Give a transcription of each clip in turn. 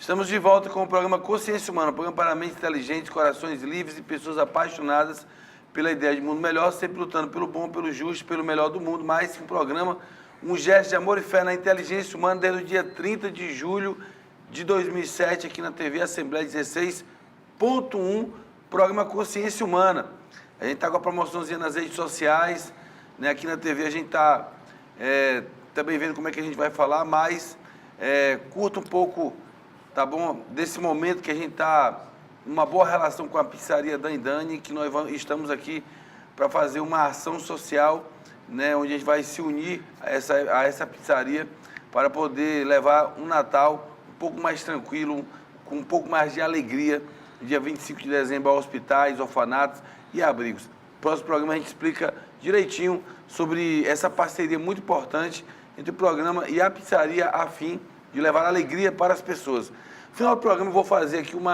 Estamos de volta com o programa Consciência Humana, programa para mentes inteligentes, corações livres e pessoas apaixonadas pela ideia de mundo melhor, sempre lutando pelo bom, pelo justo, pelo melhor do mundo. Mais que um programa, um gesto de amor e fé na inteligência humana desde o dia 30 de julho de 2007, aqui na TV Assembleia 16.1, programa Consciência Humana. A gente está com a promoçãozinha nas redes sociais, né? Aqui na TV a gente está também vendo como é que a gente vai falar, mas curta um pouco, tá bom, desse momento que a gente está numa boa relação com a pizzaria Dandani, que nós estamos aqui para fazer uma ação social, né, onde a gente vai se unir a essa pizzaria para poder levar um Natal um pouco mais tranquilo, com um pouco mais de alegria, dia 25 de dezembro, a hospitais, orfanatos e abrigos. No próximo programa a gente explica direitinho sobre essa parceria muito importante entre o programa e a pizzaria, a fim de levar alegria para as pessoas. No final do programa eu vou fazer aqui um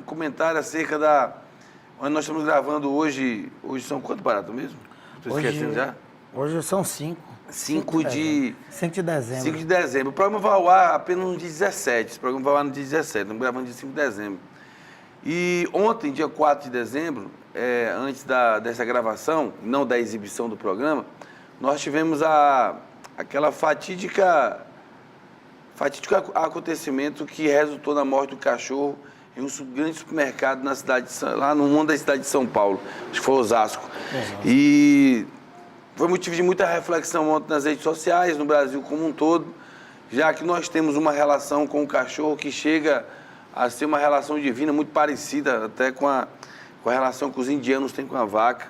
comentário acerca da... onde nós estamos gravando hoje. Hoje são quanto barato mesmo? Estou esquecendo já? Hoje são 5. 5 de dezembro. 5 de dezembro. O programa vai ao ar apenas no dia 17. Esse programa vai ao ar no dia 17. Estamos gravando dia 5 de dezembro. E ontem, dia 4 de dezembro, antes dessa gravação, não da exibição do programa, nós tivemos aquela fatídico acontecimento que resultou na morte do cachorro em um grande supermercado na cidade lá no mundo da cidade de São Paulo, acho que foi Osasco. E foi motivo de muita reflexão ontem nas redes sociais, no Brasil como um todo, já que nós temos uma relação com o cachorro que chega a ser uma relação divina muito parecida até com a relação que os indianos têm com a vaca,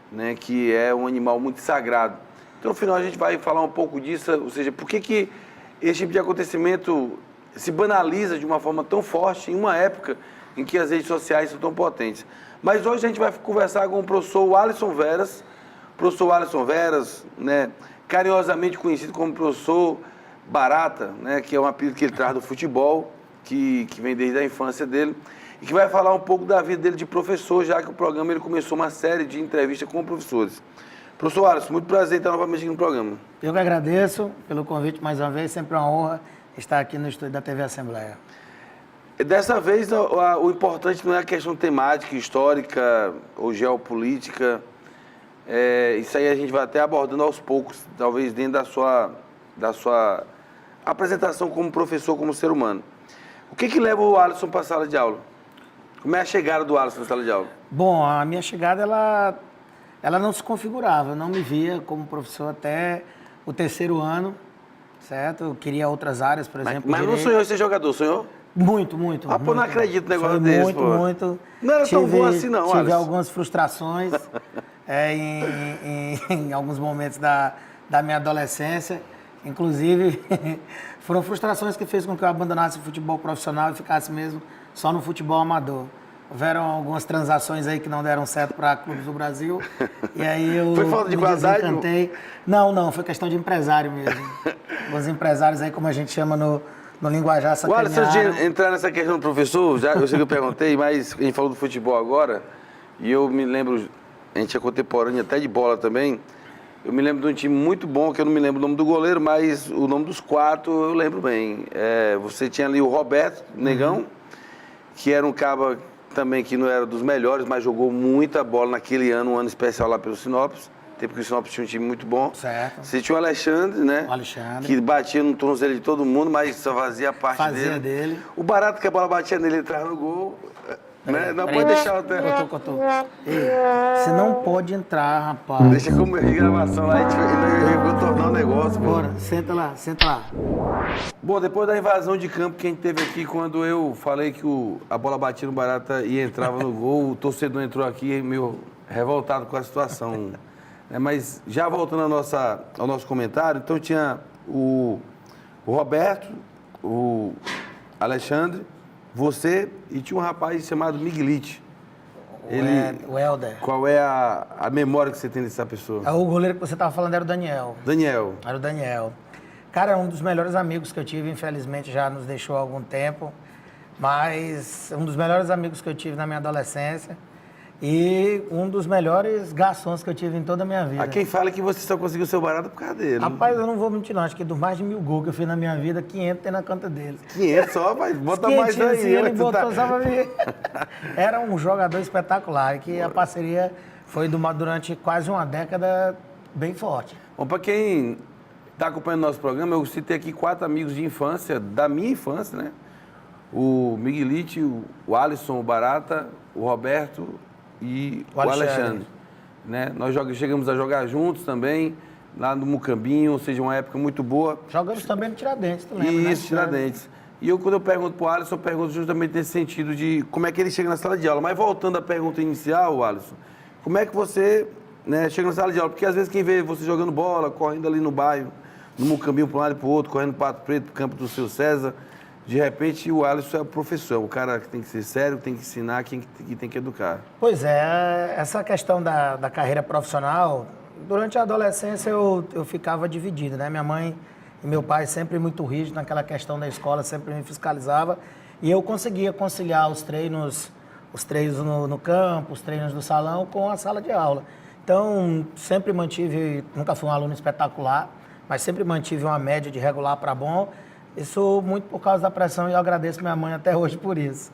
né, que é um animal muito sagrado. Então, no final, a gente vai falar um pouco disso, ou seja, por que esse tipo de acontecimento se banaliza de uma forma tão forte em uma época em que as redes sociais são tão potentes. Mas hoje a gente vai conversar com o professor Alisson Veras, né, carinhosamente conhecido como professor Barata, né, que é um apelido que ele traz do futebol, que vem desde a infância dele, e que vai falar um pouco da vida dele de professor, já que o programa ele começou uma série de entrevistas com professores. Professor Alisson, muito prazer estar novamente aqui no programa. Eu que agradeço pelo convite mais uma vez, sempre uma honra estar aqui no estúdio da TV Assembleia. Dessa vez, o importante não é a questão temática, histórica ou geopolítica. Isso aí a gente vai até abordando aos poucos, talvez dentro da sua apresentação como professor, como ser humano. O que leva o Alisson para a sala de aula? Como é a chegada do Alisson na sala de aula? Bom, a minha chegada, ela não se configurava, eu não me via como professor até o 3º ano, certo? Eu queria outras áreas, por exemplo. Mas não sonhou em ser jogador, sonhou? Muito. Ah, pô, não acredito no negócio desse, pô. Muito. Não era tão bom assim, não, Tive Alisson. algumas frustrações em alguns momentos da minha adolescência. Inclusive, foram frustrações que fez com que eu abandonasse o futebol profissional e ficasse mesmo só no futebol amador. Houveram algumas transações aí que não deram certo para clubes do Brasil. E aí eu foi falta de qualidade? Desencantei. Não, foi questão de empresário mesmo. Os empresários aí, como a gente chama no linguajar sacanearam. Olha, se eu entrar nessa questão do professor, eu sei que eu perguntei, mas a gente falou do futebol agora, e eu me lembro, a gente é contemporâneo até de bola também, eu me lembro de um time muito bom, que eu não me lembro o nome do goleiro, mas o nome dos 4 eu lembro bem. Você tinha ali o Roberto Negão, que era um caba também que não era dos melhores, mas jogou muita bola naquele ano, um ano especial lá pelo Sinopes. Até porque o Sinopes tinha um time muito bom. Certo. Você tinha o Alexandre, né? Que batia no tornozelo de todo mundo, mas só fazia a parte dele. O Barato, que a bola batia nele, entrava no gol. Né? Não pode deixar até. Cortou. Você não pode entrar, rapaz. Deixa como de gravação lá, eu vou tornar o negócio. Bora, senta lá. Bom, depois da invasão de campo que a gente teve aqui, quando eu falei que a bola batia no Barata e entrava no gol, o torcedor entrou aqui meio revoltado com a situação. Mas já voltando ao nosso comentário, então tinha o Roberto, o Alexandre, você e tinha um rapaz chamado Miguelite. O Helder. Qual é a memória que você tem dessa pessoa? O goleiro que você estava falando era o Daniel. Era o Daniel. Cara, é um dos melhores amigos que eu tive, infelizmente já nos deixou há algum tempo, mas um dos melhores amigos que eu tive na minha adolescência. e um dos melhores garçons que eu tive em toda a minha vida. Há quem fala que você só conseguiu seu barato por causa dele. Rapaz, eu não vou mentir não, acho que dos mais de 1000 gols que eu fiz na minha vida, 500 tem na conta dele. 500 só, mas bota mais aí. Assim, ele botou só pra mim. Era um jogador espetacular, que a parceria foi durante quase uma década bem forte. Bom, para quem está acompanhando nosso programa, eu citei aqui 4 amigos de infância, da minha infância, né? O Miguelite, o Alisson, o Barata, o Roberto e o Alexandre. Né? Nós chegamos a jogar juntos também, lá no Mucambinho, ou seja, uma época muito boa. Jogamos também no Tiradentes, tu lembra, Isso, Tiradentes. E quando eu pergunto para o Alisson, eu pergunto justamente nesse sentido de como é que ele chega na sala de aula. Mas voltando à pergunta inicial, Alisson, como é que você, né, chega na sala de aula? Porque às vezes quem vê você jogando bola, correndo ali no bairro, no Mucambinho para um lado e para o outro, correndo para Pato Preto, pro campo do seu César, de repente o Alisson é o professor, o cara que tem que ser sério, que tem que ensinar, que tem que educar. Pois é, essa questão da carreira profissional, durante a adolescência eu ficava dividido, né? Minha mãe e meu pai sempre muito rígidos naquela questão da escola, sempre me fiscalizava e eu conseguia conciliar os treinos no campo, os treinos do salão com a sala de aula. Então, sempre mantive, nunca fui um aluno espetacular, mas sempre mantive uma média de regular para bom. Isso muito por causa da pressão e eu agradeço minha mãe até hoje por isso.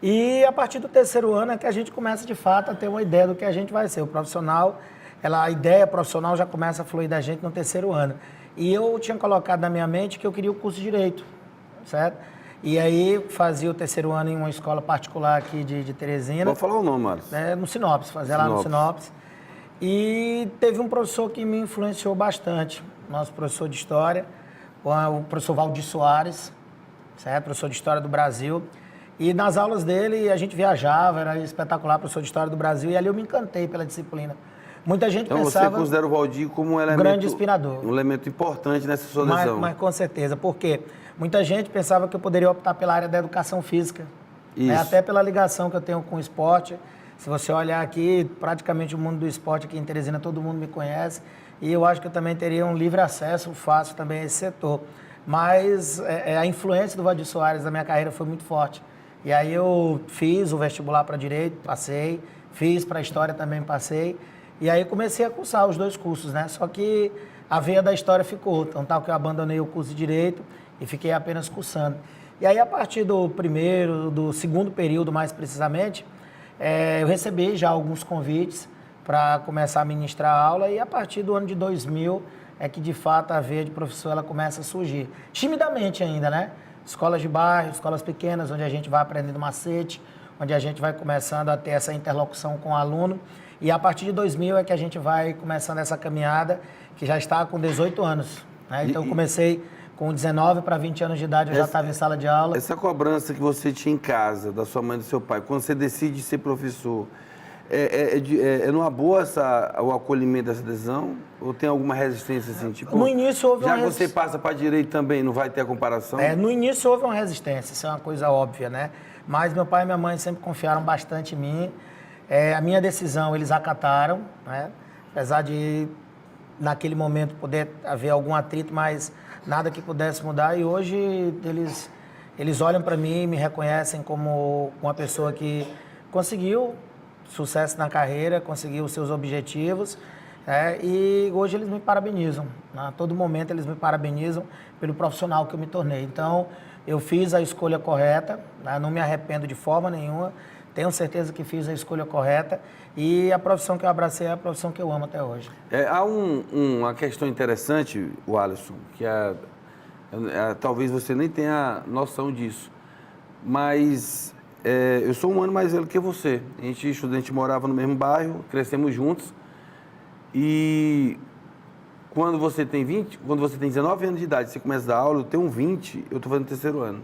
E a partir do 3º ano é que a gente começa de fato a ter uma ideia do que a gente vai ser. O profissional, a ideia profissional já começa a fluir da gente no 3º ano. E eu tinha colocado na minha mente que eu queria o curso de Direito, certo? E aí fazia o 3º ano em uma escola particular aqui de Teresina. Vou falar o nome, Alisson. No Sinopes, fazia lá no Sinopes. E teve um professor que me influenciou bastante, nosso professor de História, o professor Valdir Soares, certo? Professor de História do Brasil. E nas aulas dele a gente viajava, era espetacular, professor de História do Brasil, e ali eu me encantei pela disciplina. Muita gente então pensava... Então você considera o Valdir como um elemento... grande inspirador. Um elemento importante nessa sua decisão. Mas com certeza, porque muita gente pensava que eu poderia optar pela área da educação física. Isso. Até pela ligação que eu tenho com o esporte. Se você olhar aqui, praticamente o mundo do esporte aqui em Teresina, todo mundo me conhece. E eu acho que eu também teria um livre acesso fácil também a esse setor. Mas a influência do Valdir Soares na minha carreira foi muito forte. E aí eu fiz o vestibular para Direito, passei. Fiz para História também, passei. E aí comecei a cursar os 2 cursos, né? Só que a veia da História ficou. Então, tal que eu abandonei o curso de Direito e fiquei apenas cursando. E aí, a partir do 2º período, mais precisamente, eu recebi já alguns convites para começar a ministrar aula, e a partir do ano de 2000 é que, de fato, a veia de professor ela começa a surgir. Timidamente ainda, né? Escolas de bairro, escolas pequenas, onde a gente vai aprendendo macete, onde a gente vai começando a ter essa interlocução com o aluno. E a partir de 2000 é que a gente vai começando essa caminhada, que já está com 18 anos. Né? Então, eu comecei com 19 para 20 anos de idade, eu já estava em sala de aula. Essa cobrança que você tinha em casa, da sua mãe e do seu pai, quando você decide ser professor, é numa boa o acolhimento dessa decisão? Ou tem alguma resistência assim? Tipo, no início houve já que você passa para Direito também, não vai ter a comparação? No início houve uma resistência, isso é uma coisa óbvia, né? Mas meu pai e minha mãe sempre confiaram bastante em mim. A minha decisão eles acataram, né? Apesar de, naquele momento, poder haver algum atrito, mas nada que pudesse mudar. E hoje eles olham para mim e me reconhecem como uma pessoa que conseguiu sucesso na carreira, conseguiu os seus objetivos, e hoje eles me parabenizam. A todo momento eles me parabenizam pelo profissional que eu me tornei. Então, eu fiz a escolha correta, né? Não me arrependo de forma nenhuma, tenho certeza que fiz a escolha correta, e a profissão que eu abracei é a profissão que eu amo até hoje. Há uma questão interessante, Alisson, que talvez você nem tenha noção disso, mas eu sou um ano mais velho que você. A gente morava no mesmo bairro, crescemos juntos, e quando você tem 19 anos de idade, você começa a dar aula, eu tenho 20, eu estou fazendo 3º ano.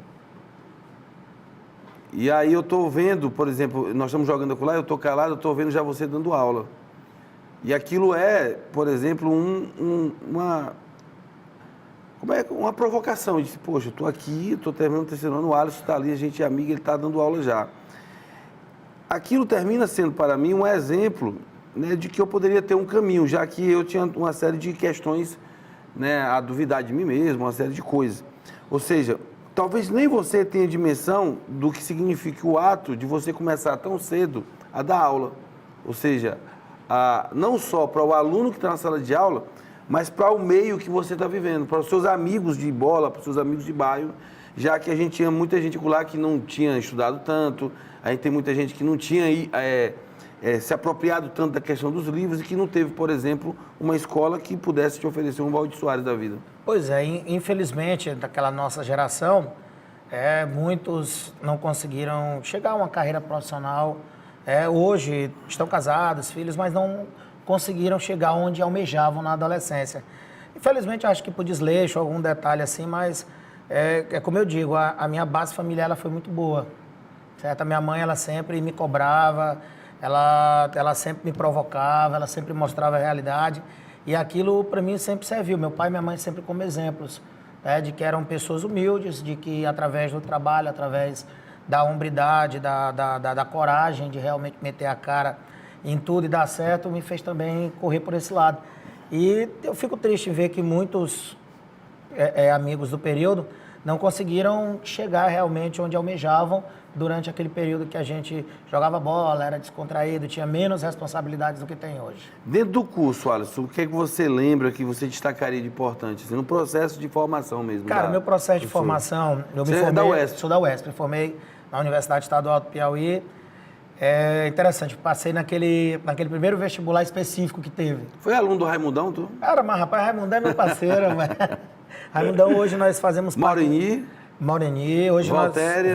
E aí eu estou vendo, por exemplo, nós estamos jogando lá, eu estou calado, eu estou vendo já você dando aula. E aquilo por exemplo, uma provocação. Eu disse, poxa, eu estou aqui, estou terminando o 3º ano, o Alisson está ali, a gente é amigo, ele está dando aula já. Aquilo termina sendo para mim um exemplo, né, de que eu poderia ter um caminho, já que eu tinha uma série de questões, né, a duvidar de mim mesmo, uma série de coisas. Ou seja, talvez nem você tenha dimensão do que significa o ato de você começar tão cedo a dar aula. Ou seja, não só para o aluno que está na sala de aula, mas para o meio que você está vivendo, para os seus amigos de bola, para os seus amigos de bairro, já que a gente tinha muita gente lá que não tinha estudado tanto, a gente tem muita gente que não tinha se apropriado tanto da questão dos livros e que não teve, por exemplo, uma escola que pudesse te oferecer um Valdir Soares da vida. Pois é, infelizmente, daquela nossa geração, muitos não conseguiram chegar a uma carreira profissional. Hoje estão casados, filhos, mas não conseguiram chegar onde almejavam na adolescência. Infelizmente, acho que por desleixo, algum detalhe assim, mas como eu digo, a minha base familiar ela foi muito boa. Certo? A minha mãe, ela sempre me cobrava, ela sempre me provocava, ela sempre mostrava a realidade. E aquilo, para mim, sempre serviu. Meu pai e minha mãe sempre como exemplos, de que eram pessoas humildes, de que através do trabalho, através da hombridade, da coragem de realmente meter a cara em tudo e dar certo, me fez também correr por esse lado. E eu fico triste em ver que muitos amigos do período não conseguiram chegar realmente onde almejavam durante aquele período que a gente jogava bola, era descontraído, tinha menos responsabilidades do que tem hoje. Dentro do curso, Alisson, o que é que você lembra que você destacaria de importante, assim, no processo de formação mesmo? Cara, meu processo de formação, eu me formei... é da UESP? Sou da UESP, me formei na Universidade Estadual do Piauí. É interessante, passei naquele primeiro vestibular específico que teve. Foi aluno do Raimundão, tu? Cara, mas rapaz, Raimundão é meu parceiro, velho. Raimundão, hoje nós fazemos... Maureni, hoje Valtéria,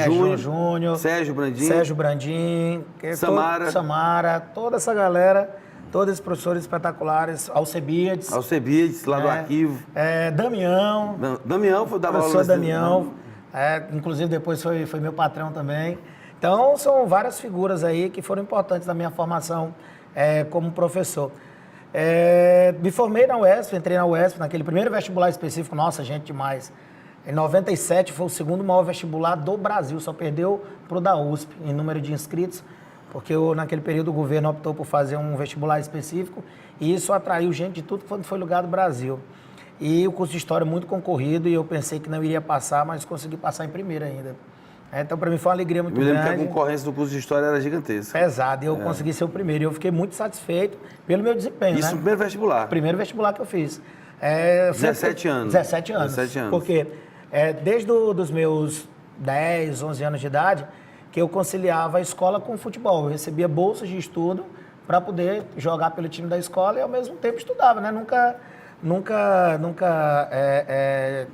João Júnior, Sérgio Brandim, Samara, toda essa galera, todos esses professores espetaculares, Alcebiades, lá do arquivo. Damião. Damião dava aula. Professor Damião, inclusive depois foi meu patrão também. Então, são várias figuras aí que foram importantes na minha formação como professor. Me formei na UESP, entrei na UESP, naquele primeiro vestibular específico, nossa, gente demais. Em 97 foi o segundo maior vestibular do Brasil, só perdeu para o da USP em número de inscritos, porque naquele período o governo optou por fazer um vestibular específico e isso atraiu gente de tudo quanto foi lugar do Brasil. E o curso de História é muito concorrido e eu pensei que não iria passar, mas consegui passar em primeiro ainda. Então, para mim foi uma alegria muito grande. Eu lembro que a concorrência do curso de História era gigantesca. Pesado, e eu consegui ser o primeiro. E eu fiquei muito satisfeito pelo meu desempenho. Isso no primeiro vestibular? Primeiro vestibular que eu fiz. 17 anos. 17 anos. Porque desde os meus 10, 11 anos de idade, que eu conciliava a escola com o futebol. Eu recebia bolsas de estudo para poder jogar pelo time da escola e, ao mesmo tempo, estudava, né? Nunca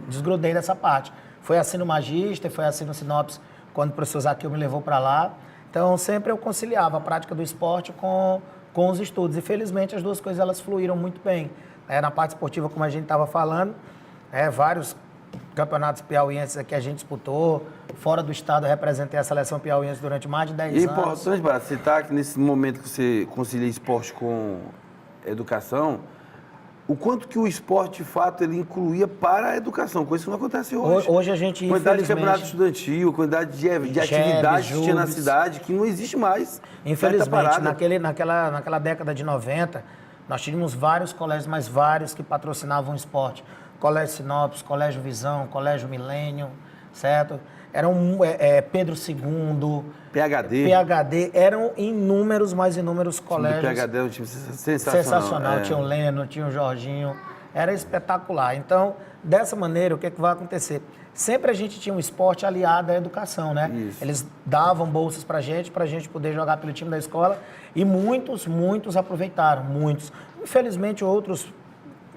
desgrudei dessa parte. Foi assim no Magíster, foi assim no Sinopes, quando o professor Zaqueu me levou para lá. Então, sempre eu conciliava a prática do esporte com os estudos. E, felizmente, as duas coisas elas fluíram muito bem. Na parte esportiva, como a gente estava falando, vários campeonatos piauienses que a gente disputou. Fora do estado, eu representei a seleção piauiense durante mais de 10 anos. E é importante, para citar que nesse momento que você concilia esporte com educação, o quanto que o esporte, de fato, ele incluía para a educação, coisa que não acontece hoje. Hoje a gente, quantidade de campeonato estudantil, quantidade de atividades que tinha na cidade, que não existe mais. Infelizmente, naquela década de 90, nós tínhamos vários colégios, mas vários que patrocinavam o esporte. Colégio Sinopes, Colégio Visão, Colégio Milênio, certo? Eram Pedro II, PHD, eram inúmeros, mais inúmeros colégios. O PHD é um time sensacional. Tinha o Leno, tinha o Jorginho, era espetacular. Então, dessa maneira, o que vai acontecer? Sempre a gente tinha um esporte aliado à educação, né? Isso. Eles davam bolsas pra gente poder jogar pelo time da escola e muitos aproveitaram, muitos. Infelizmente, outros,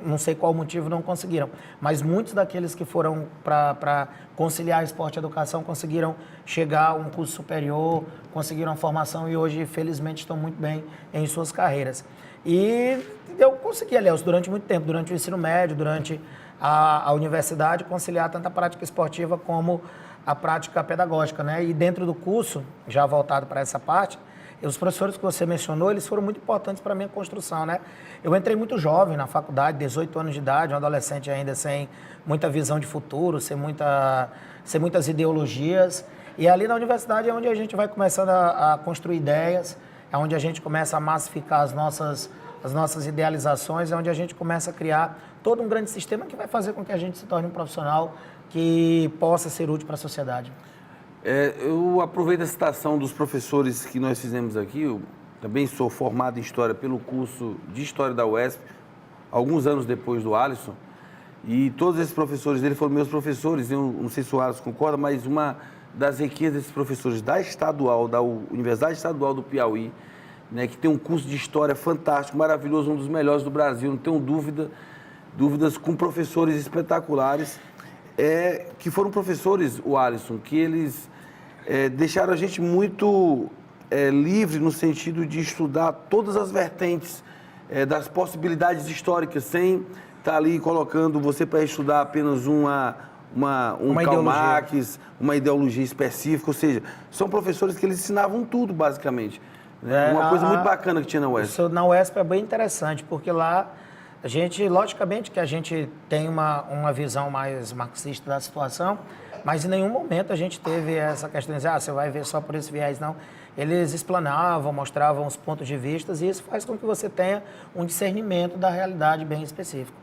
não sei qual motivo, não conseguiram. Mas muitos daqueles que foram para conciliar esporte e educação conseguiram chegar a um curso superior, conseguiram a formação e hoje, felizmente, estão muito bem em suas carreiras. E eu consegui, aliás, durante muito tempo, durante o ensino médio, durante a universidade, conciliar tanto a prática esportiva como a prática pedagógica, né? E dentro do curso, já voltado para essa parte, os professores que você mencionou, eles foram muito importantes para a minha construção, né? Eu entrei muito jovem na faculdade, 18 anos de idade, um adolescente ainda sem muita visão de futuro, sem muitas ideologias. E ali na universidade é onde a gente vai começando a construir ideias, é onde a gente começa a massificar as nossas idealizações, é onde a gente começa a criar todo um grande sistema que vai fazer com que a gente se torne um profissional que possa ser útil para a sociedade. Eu aproveito a citação dos professores que nós fizemos aqui, também sou formado em História pelo curso de História da UESP, alguns anos depois do Alisson, e todos esses professores dele foram meus professores. Eu não sei se o Alisson concorda, mas uma das riquezas desses professores da Estadual, da Universidade Estadual do Piauí, né, que tem um curso de História fantástico, maravilhoso, um dos melhores do Brasil, não tenho dúvidas, com professores espetaculares, que foram professores, o Alisson, que eles deixaram a gente muito livre no sentido de estudar todas as vertentes das possibilidades históricas, sem estar ali colocando você para estudar apenas um Karl Marx, uma ideologia específica, ou seja, são professores que eles ensinavam tudo, basicamente. Uma coisa muito bacana que tinha na UESP. Isso na UESP é bem interessante, porque lá a gente, logicamente que a gente tem uma visão mais marxista da situação, mas em nenhum momento a gente teve essa questão de dizer, você vai ver só por esse viés, não. Eles explanavam, mostravam os pontos de vista, e isso faz com que você tenha um discernimento da realidade bem específico.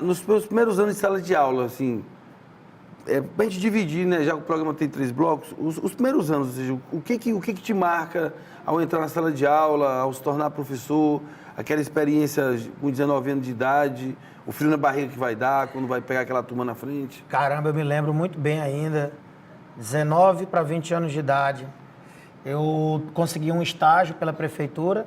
Nos meus primeiros anos de sala de aula, assim, para a gente dividir, né, já que o programa tem 3 blocos, os primeiros anos, ou seja, o que te marca ao entrar na sala de aula, ao se tornar professor, aquela experiência com 19 anos de idade, o frio na barriga que vai dar, quando vai pegar aquela turma na frente? Caramba, eu me lembro muito bem ainda, 19 para 20 anos de idade, eu consegui um estágio pela prefeitura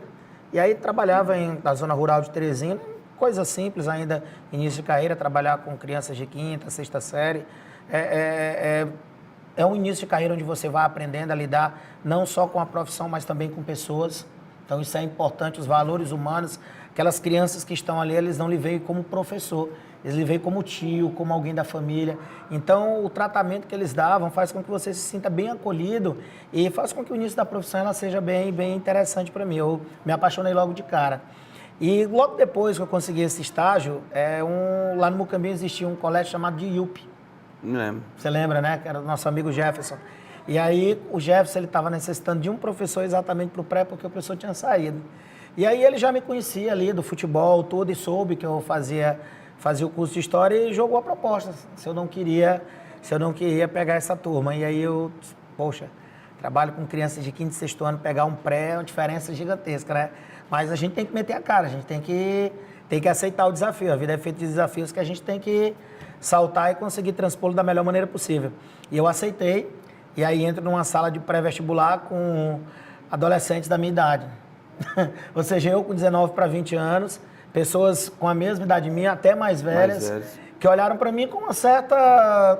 e aí trabalhava na zona rural de Teresina, coisa simples ainda, início de carreira, trabalhar com crianças de 5ª, 6ª série. É um início de carreira onde você vai aprendendo a lidar não só com a profissão, mas também com pessoas. Então isso é importante, os valores humanos. Aquelas crianças que estão ali, eles não lhe veem como professor, eles lhe veem como tio, como alguém da família. Então o tratamento que eles davam faz com que você se sinta bem acolhido e faz com que o início da profissão ela seja bem interessante para mim. Eu me apaixonei logo de cara. E logo depois que eu consegui esse estágio, lá no Mucambi existia um colégio chamado de IUP. Não lembro. Você lembra, né? Que era do nosso amigo Jefferson. E aí o Jefferson estava necessitando de um professor exatamente para o pré, porque o professor tinha saído. E aí ele já me conhecia ali do futebol, tudo, e soube que eu fazia o curso de História e jogou a proposta, se eu não queria pegar essa turma. E aí eu, poxa, trabalho com crianças de 5º e 6º ano, pegar um pré é uma diferença gigantesca, né? Mas a gente tem que meter a cara, a gente tem que aceitar o desafio. A vida é feita de desafios que a gente tem que saltar e conseguir transpô-lo da melhor maneira possível. E eu aceitei, e aí entro numa sala de pré-vestibular com adolescentes da minha idade. Ou seja, eu com 19 para 20 anos, pessoas com a mesma idade minha, até mais velhas, que olharam para mim com uma certa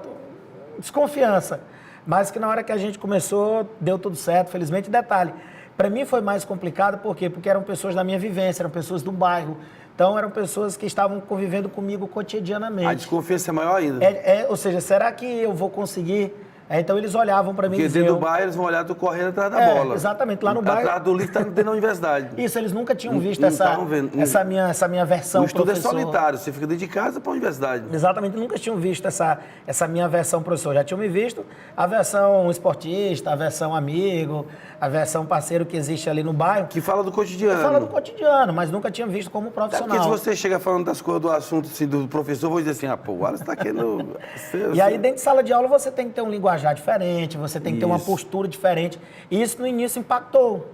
desconfiança. Mas que na hora que a gente começou, deu tudo certo, felizmente. Detalhe, para mim foi mais complicado, por quê? Porque eram pessoas da minha vivência, eram pessoas do bairro. Então, eram pessoas que estavam convivendo comigo cotidianamente. A desconfiança é maior ainda. Ou seja, será que eu vou conseguir? Então, eles olhavam para mim e diziam... Porque dentro do bairro, eles vão olhar, tô correndo atrás da bola. Exatamente, lá no bairro... Atrás do livro, tá dentro da universidade. Isso, eles nunca tinham visto essa minha versão professor. O estudo é solitário, você fica dentro de casa para a universidade. Exatamente, nunca tinham visto essa minha versão professor. Já tinham me visto a versão esportista, a versão amigo, a versão parceiro que existe ali no bairro. Que fala do cotidiano. Que fala do cotidiano, mas nunca tinham visto como profissional. Porque se você chega falando das coisas do assunto assim, do professor, eu vou dizer assim, pô, o Wallace está querendo... E aí, dentro de sala de aula, você tem que ter um linguajar diferente, você tem que ter uma postura diferente. E isso no início impactou.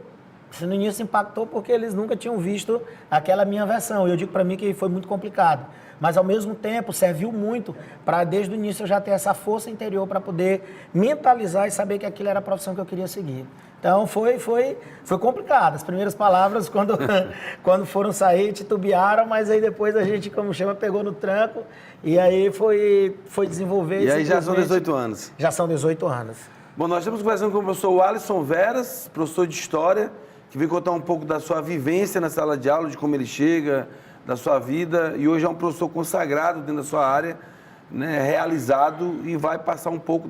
Isso no início impactou porque eles nunca tinham visto aquela minha versão. E eu digo para mim que foi muito complicado. Mas, ao mesmo tempo, serviu muito para, desde o início, eu já ter essa força interior para poder mentalizar e saber que aquilo era a profissão que eu queria seguir. Então, foi complicado. As primeiras palavras, quando foram sair, titubearam, mas aí depois a gente, como chama, pegou no tranco e aí foi desenvolver. E aí já são 18 anos. Já são 18 anos. Bom, nós estamos conversando com o professor Alisson Veras, professor de História, que veio contar um pouco da sua vivência na sala de aula, de como ele chega, da sua vida, e hoje é um professor consagrado dentro da sua área, né, realizado, e vai passar um pouco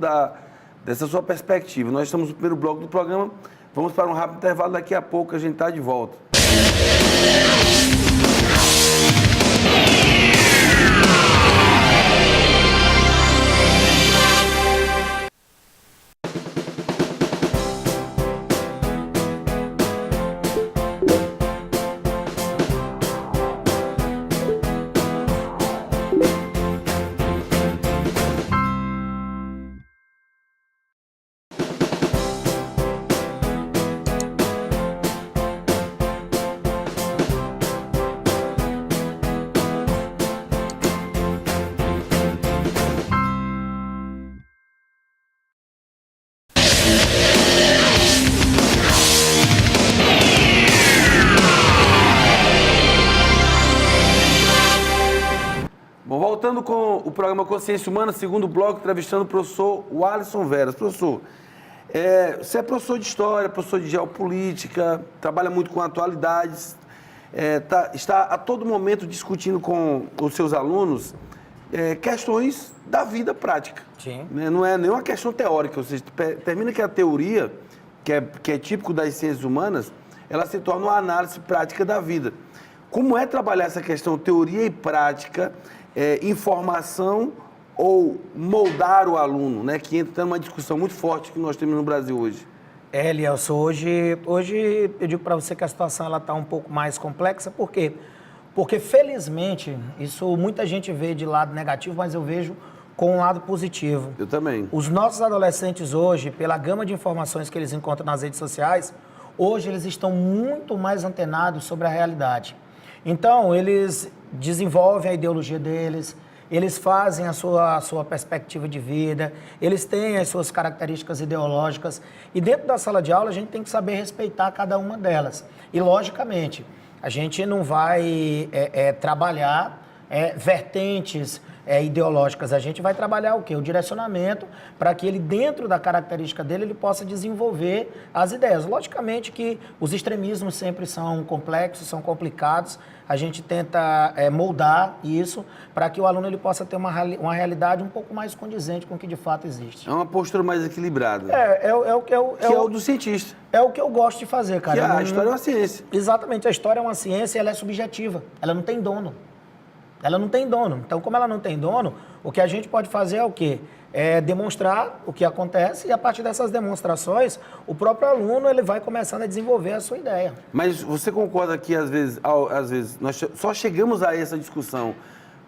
dessa sua perspectiva. Nós estamos no primeiro bloco do programa, vamos para um rápido intervalo, daqui a pouco a gente está de volta. Voltando com o programa Consciência Humana, segundo bloco, entrevistando o professor Walisson Veras. Professor, você é professor de História, professor de Geopolítica, trabalha muito com atualidades, está a todo momento discutindo com os seus alunos questões da vida prática. Sim. Né? Não é nenhuma questão teórica, ou seja, termina que a teoria, que é típico das ciências humanas, ela se torna uma análise prática da vida. Como é trabalhar essa questão teoria e prática, informação ou moldar o aluno, né? Que entra numa discussão muito forte que nós temos no Brasil hoje? Elielson, hoje eu digo para você que a situação está um pouco mais complexa, por quê? Porque felizmente, isso muita gente vê de lado negativo, mas eu vejo com um lado positivo. Eu também. Os nossos adolescentes hoje, pela gama de informações que eles encontram nas redes sociais, hoje eles estão muito mais antenados sobre a realidade. Então, eles desenvolvem a ideologia deles, eles fazem a sua perspectiva de vida, eles têm as suas características ideológicas e dentro da sala de aula a gente tem que saber respeitar cada uma delas. E, logicamente, a gente não vai trabalhar vertentes ideológicas, a gente vai trabalhar o quê? O direcionamento para que ele, dentro da característica dele, ele possa desenvolver as ideias. Logicamente que os extremismos sempre são complexos, são complicados, a gente tenta moldar isso para que o aluno ele possa ter uma realidade um pouco mais condizente com o que de fato existe. É uma postura mais equilibrada. Que é o do cientista. É o que eu gosto de fazer, cara. Que a história é uma ciência. Exatamente, a história é uma ciência e ela é subjetiva, ela não tem dono. Ela não tem dono. Então, como ela não tem dono, o que a gente pode fazer é o quê? É demonstrar o que acontece e, a partir dessas demonstrações, o próprio aluno ele vai começando a desenvolver a sua ideia. Mas você concorda que, às vezes nós só chegamos a essa discussão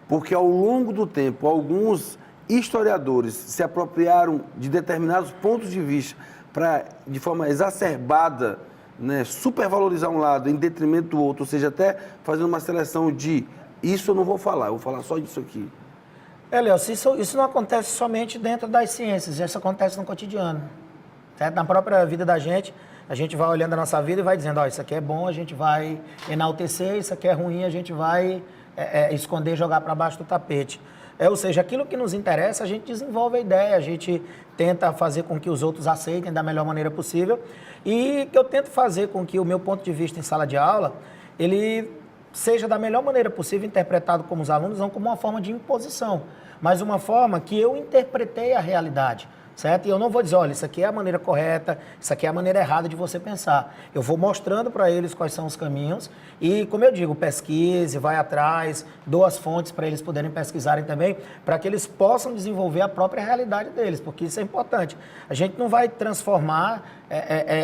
porque, ao longo do tempo, alguns historiadores se apropriaram de determinados pontos de vista para, de forma exacerbada, né, supervalorizar um lado em detrimento do outro, ou seja, até fazendo uma seleção de isso eu não vou falar, eu vou falar só disso aqui. Léo, isso não acontece somente dentro das ciências, isso acontece no cotidiano. Certo? Na própria vida da gente, a gente vai olhando a nossa vida e vai dizendo, isso aqui é bom, a gente vai enaltecer, isso aqui é ruim, a gente vai esconder, jogar para baixo do tapete. Ou seja, aquilo que nos interessa, a gente desenvolve a ideia, a gente tenta fazer com que os outros aceitem da melhor maneira possível e que eu tento fazer com que o meu ponto de vista em sala de aula, ele seja da melhor maneira possível interpretado como os alunos, não como uma forma de imposição, mas uma forma que eu interpretei a realidade, certo? E eu não vou dizer, olha, isso aqui é a maneira correta, isso aqui é a maneira errada de você pensar. Eu vou mostrando para eles quais são os caminhos e, como eu digo, pesquise, vai atrás, dou as fontes para eles poderem pesquisarem também, para que eles possam desenvolver a própria realidade deles, porque isso é importante. A gente não vai transformar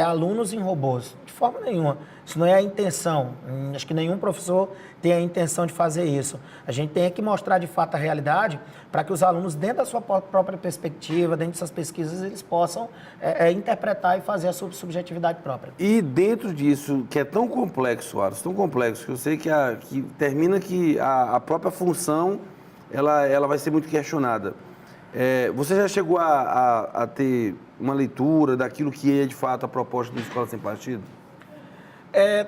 alunos em robôs, de forma nenhuma. Isso não é a intenção. Acho que nenhum professor tem a intenção de fazer isso. A gente tem que mostrar de fato a realidade para que os alunos, dentro da sua própria perspectiva, dentro dessas pesquisas, eles possam interpretar e fazer a sua subjetividade própria. E dentro disso, que é tão complexo, Alisson, tão complexo, que eu sei que termina que a própria função ela vai ser muito questionada. Você já chegou a ter uma leitura daquilo que é de fato a proposta do Escola Sem Partido?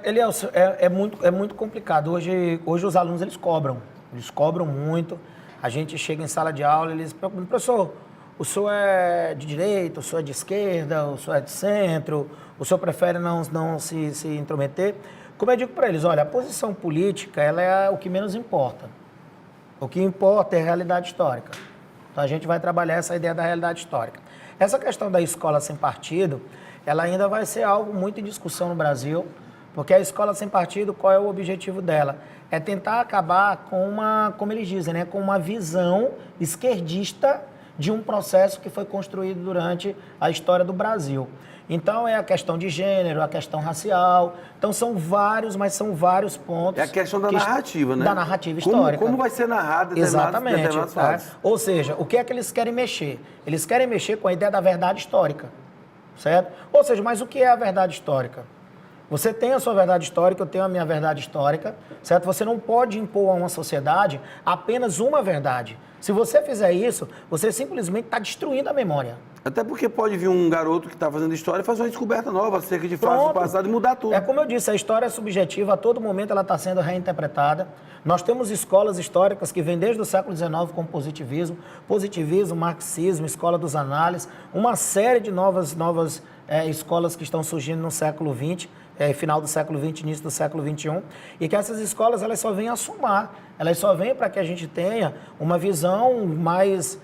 Elielson, é muito complicado. Hoje os alunos eles cobram muito. A gente chega em sala de aula e eles perguntam, professor, o senhor é de direita, o senhor é de esquerda, o senhor é de centro, o senhor prefere não se intrometer? Como eu digo para eles, olha, a posição política ela é o que menos importa. O que importa é a realidade histórica. Então a gente vai trabalhar essa ideia da realidade histórica. Essa questão da escola sem partido, ela ainda vai ser algo muito em discussão no Brasil, porque a escola sem partido, qual é o objetivo dela? É tentar acabar com como eles dizem, né, com uma visão esquerdista de um processo que foi construído durante a história do Brasil. Então, é a questão de gênero, a questão racial. Então, são vários pontos. É a questão da narrativa, né? Da narrativa histórica. Como vai ser narrado determinados fatos. Ou seja, o que é que eles querem mexer? Eles querem mexer com a ideia da verdade histórica, certo? Ou seja, mas o que é a verdade histórica? Você tem a sua verdade histórica, eu tenho a minha verdade histórica, certo? Você não pode impor a uma sociedade apenas uma verdade. Se você fizer isso, você simplesmente está destruindo a memória. Até porque pode vir um garoto que está fazendo história e fazer uma descoberta nova acerca de fatos do Pronto. passado e mudar tudo. É como eu disse, a história é subjetiva, a todo momento ela está sendo reinterpretada. Nós temos escolas históricas que vêm desde o século XIX como positivismo, marxismo, escola dos análises, uma série de novas escolas que estão surgindo no século XX, final do século XX, início do século XXI, e que essas escolas elas só vêm a somar, elas só vêm para que a gente tenha uma visão mais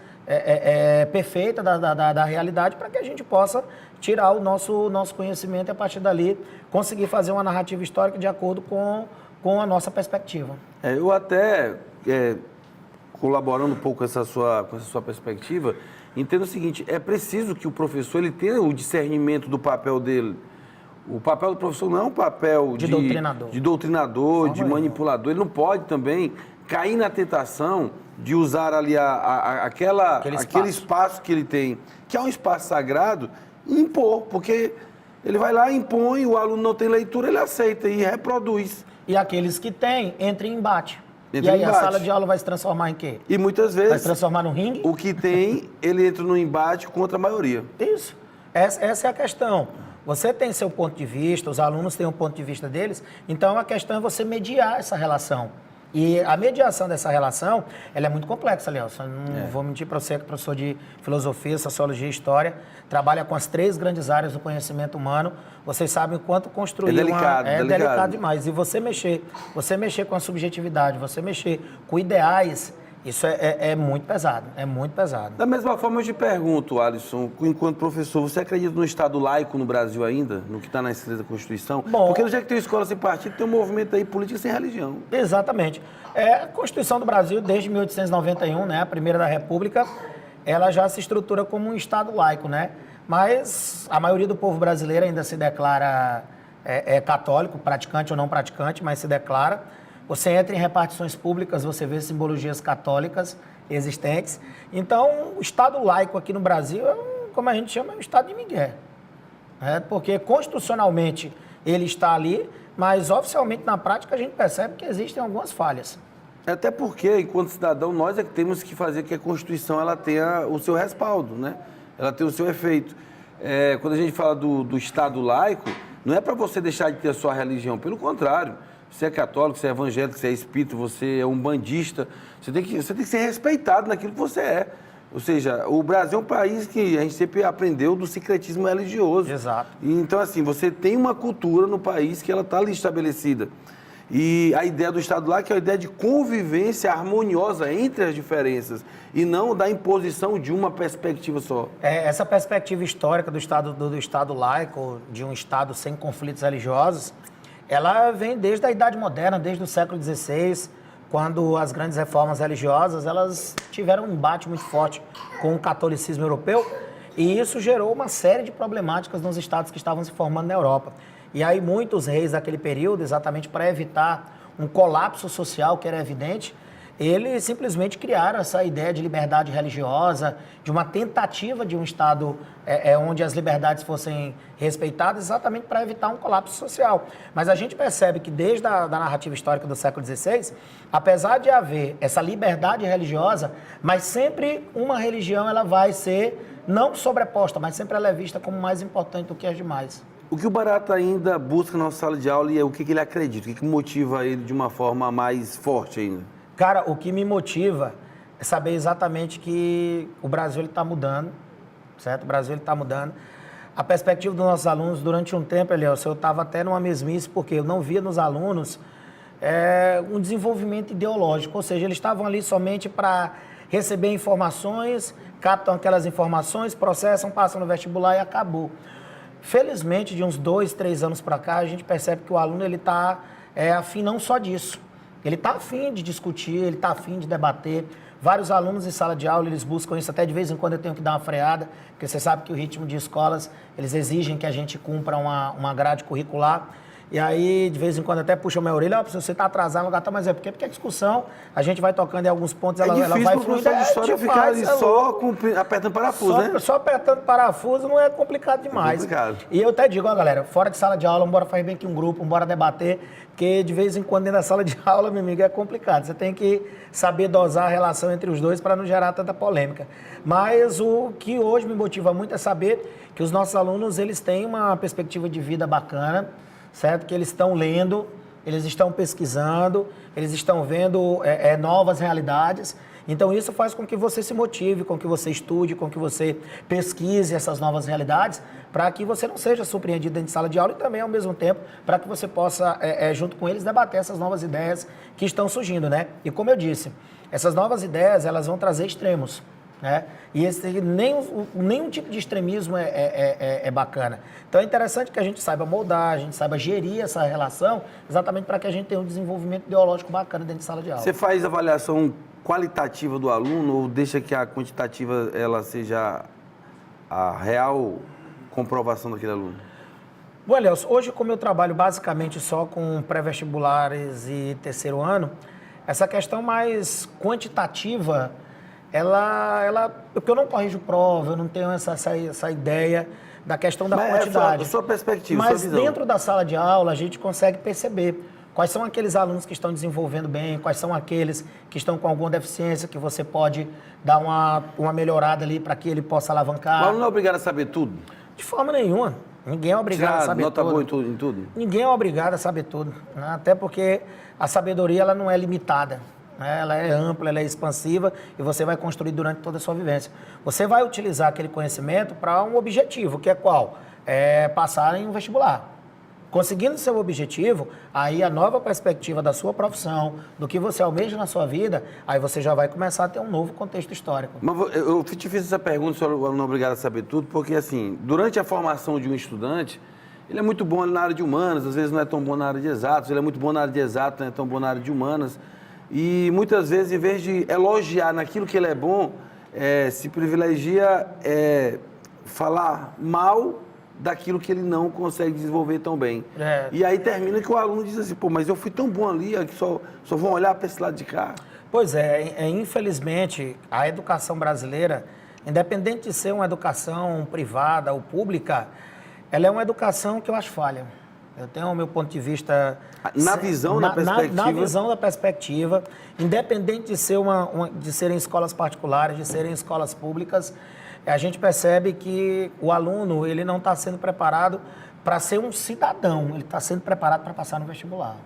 perfeita da realidade, para que a gente possa tirar o nosso conhecimento e a partir dali conseguir fazer uma narrativa histórica de acordo com a nossa perspectiva. Eu até, colaborando um pouco com essa sua perspectiva, entendo o seguinte, é preciso que o professor ele tenha o discernimento do papel dele. O papel do professor não é um papel de doutrinador, de manipulador. Ele não pode também cair na tentação de usar ali aquele espaço que ele tem, que é um espaço sagrado, e impor, porque ele vai lá, impõe, o aluno não tem leitura, ele aceita e reproduz. E aqueles que têm, entram em embate. Entra e aí em embate. A sala de aula vai se transformar em quê? E muitas vezes... Vai se transformar no ringue? O que tem, ele entra no embate contra a maioria. Isso. Essa é a questão. Você tem seu ponto de vista, os alunos têm um ponto de vista deles, então a questão é você mediar essa relação. E a mediação dessa relação, ela é muito complexa, Léo. Não vou mentir para você, que é professor de filosofia, sociologia e história, trabalha com as 3 grandes áreas do conhecimento humano. Vocês sabem o quanto construir é delicado demais. E você mexer com a subjetividade, você mexer com ideais, isso é muito pesado, é muito pesado. Da mesma forma, eu te pergunto, Alisson, enquanto professor, você acredita no Estado laico no Brasil ainda? No que está na escrita da Constituição? Bom, porque no dia que tem escola sem partido, tem um movimento aí político sem religião. Exatamente. A Constituição do Brasil, desde 1891, né, a primeira da República, ela já se estrutura como um Estado laico, né? Mas a maioria do povo brasileiro ainda se declara católico, praticante ou não praticante, mas se declara. Você entra em repartições públicas, você vê simbologias católicas existentes. Então, o Estado laico aqui no Brasil, como a gente chama, é um Estado de migué. Porque constitucionalmente ele está ali, mas oficialmente na prática a gente percebe que existem algumas falhas. Até porque, enquanto cidadão, nós é que temos que fazer que a Constituição ela tenha o seu respaldo, né? Ela tenha o seu efeito. Quando a gente fala do Estado laico, não é para você deixar de ter a sua religião, pelo contrário. Você é católico, você é evangélico, você é espírita, você é umbandista, você tem que ser respeitado naquilo que você é. Ou seja, o Brasil é um país que a gente sempre aprendeu do sincretismo religioso. Exato. Então, assim, você tem uma cultura no país que ela está ali estabelecida. E a ideia do Estado laico é a ideia de convivência harmoniosa entre as diferenças e não da imposição de uma perspectiva só. Essa perspectiva histórica do Estado laico, de um Estado sem conflitos religiosos, ela vem desde a Idade Moderna, desde o século XVI, quando as grandes reformas religiosas elas tiveram um embate muito forte com o catolicismo europeu, e isso gerou uma série de problemáticas nos estados que estavam se formando na Europa. E aí muitos reis daquele período, exatamente para evitar um colapso social que era evidente, eles simplesmente criaram essa ideia de liberdade religiosa, de uma tentativa de um Estado onde as liberdades fossem respeitadas, exatamente para evitar um colapso social. Mas a gente percebe que desde a narrativa histórica do século XVI, apesar de haver essa liberdade religiosa, mas sempre uma religião ela vai ser não sobreposta, mas sempre ela é vista como mais importante do que as demais. O que o Barata ainda busca na nossa sala de aula e o que ele acredita? O que motiva ele de uma forma mais forte ainda? Cara, o que me motiva é saber exatamente que o Brasil está mudando, certo? O Brasil está mudando. A perspectiva dos nossos alunos, durante um tempo, Eliel, eu estava até numa mesmice, porque eu não via nos alunos um desenvolvimento ideológico, ou seja, eles estavam ali somente para receber informações, captam aquelas informações, processam, passam no vestibular e acabou. Felizmente, de uns 2, 3 anos para cá, a gente percebe que o aluno está afim não só disso. Ele está afim de discutir, ele está afim de debater. Vários alunos em sala de aula, eles buscam isso. Até de vez em quando eu tenho que dar uma freada, porque você sabe que o ritmo de escolas, eles exigem que a gente cumpra uma grade curricular. E aí, de vez em quando, até puxa a minha orelha, se você está atrasado no lugar, tá, mas é porque a discussão, a gente vai tocando em alguns pontos, ela vai difícil pro fluindo. professor de história ficar ali só apertando parafuso, né? Só apertando parafuso não é complicado demais. É complicado. E eu até digo, ó, galera, fora de sala de aula, bora fazer bem aqui um grupo, bora debater, porque de vez em quando dentro da sala de aula, meu amigo, é complicado. Você tem que saber dosar a relação entre os dois para não gerar tanta polêmica. Mas o que hoje me motiva muito é saber que os nossos alunos, eles têm uma perspectiva de vida bacana, certo? Que eles estão lendo, eles estão pesquisando, eles estão vendo novas realidades. Então, isso faz com que você se motive, com que você estude, com que você pesquise essas novas realidades, para que você não seja surpreendido dentro de sala de aula e também, ao mesmo tempo, para que você possa, junto com eles, debater essas novas ideias que estão surgindo, né? E como eu disse, essas novas ideias, elas vão trazer extremos, né? E nenhum tipo de extremismo é bacana. Então é interessante que a gente saiba moldar, a gente saiba gerir essa relação, exatamente para que a gente tenha um desenvolvimento ideológico bacana dentro de sala de aula. Você faz avaliação qualitativa do aluno ou deixa que a quantitativa ela seja a real comprovação daquele aluno? Bom, Elielso, hoje como eu trabalho basicamente só com pré-vestibulares e terceiro ano, essa questão mais quantitativa, porque eu não corrijo prova, eu não tenho essa ideia da questão da quantidade. É a sua perspectiva, mas sua visão. Dentro da sala de aula a gente consegue perceber quais são aqueles alunos que estão desenvolvendo bem, quais são aqueles que estão com alguma deficiência que você pode dar uma melhorada ali para que ele possa alavancar. O aluno não é obrigado a saber tudo? De forma nenhuma. Ninguém é obrigado a saber nota tudo. boa em tudo? Ninguém é obrigado a saber tudo, né? Até porque a sabedoria ela não é limitada, né? Ela é ampla, ela é expansiva e você vai construir durante toda a sua vivência. Você vai utilizar aquele conhecimento para um objetivo, que é qual? É passar em um vestibular. Conseguindo seu objetivo, aí a nova perspectiva da sua profissão, do que você almeja na sua vida, aí você já vai começar a ter um novo contexto histórico. Mas eu te fiz essa pergunta, se o aluno não é obrigado a saber tudo, porque assim, durante a formação de um estudante, ele é muito bom na área de humanas, às vezes não é tão bom na área de exatos, ele é muito bom na área de exatos, não é tão bom na área de humanas, e muitas vezes, em vez de elogiar naquilo que ele é bom, se privilegia falar mal daquilo que ele não consegue desenvolver tão bem. E aí termina que o aluno diz assim, pô, mas eu fui tão bom ali, que só vão olhar para esse lado de cá. Pois infelizmente, a educação brasileira, independente de ser uma educação privada ou pública, ela é uma educação que eu acho falha. Eu tenho o meu ponto de vista... Na visão, na perspectiva? Na visão da perspectiva, independente de serem escolas particulares, de serem escolas públicas, a gente percebe que o aluno ele não está sendo preparado para ser um cidadão, ele está sendo preparado para passar no vestibular.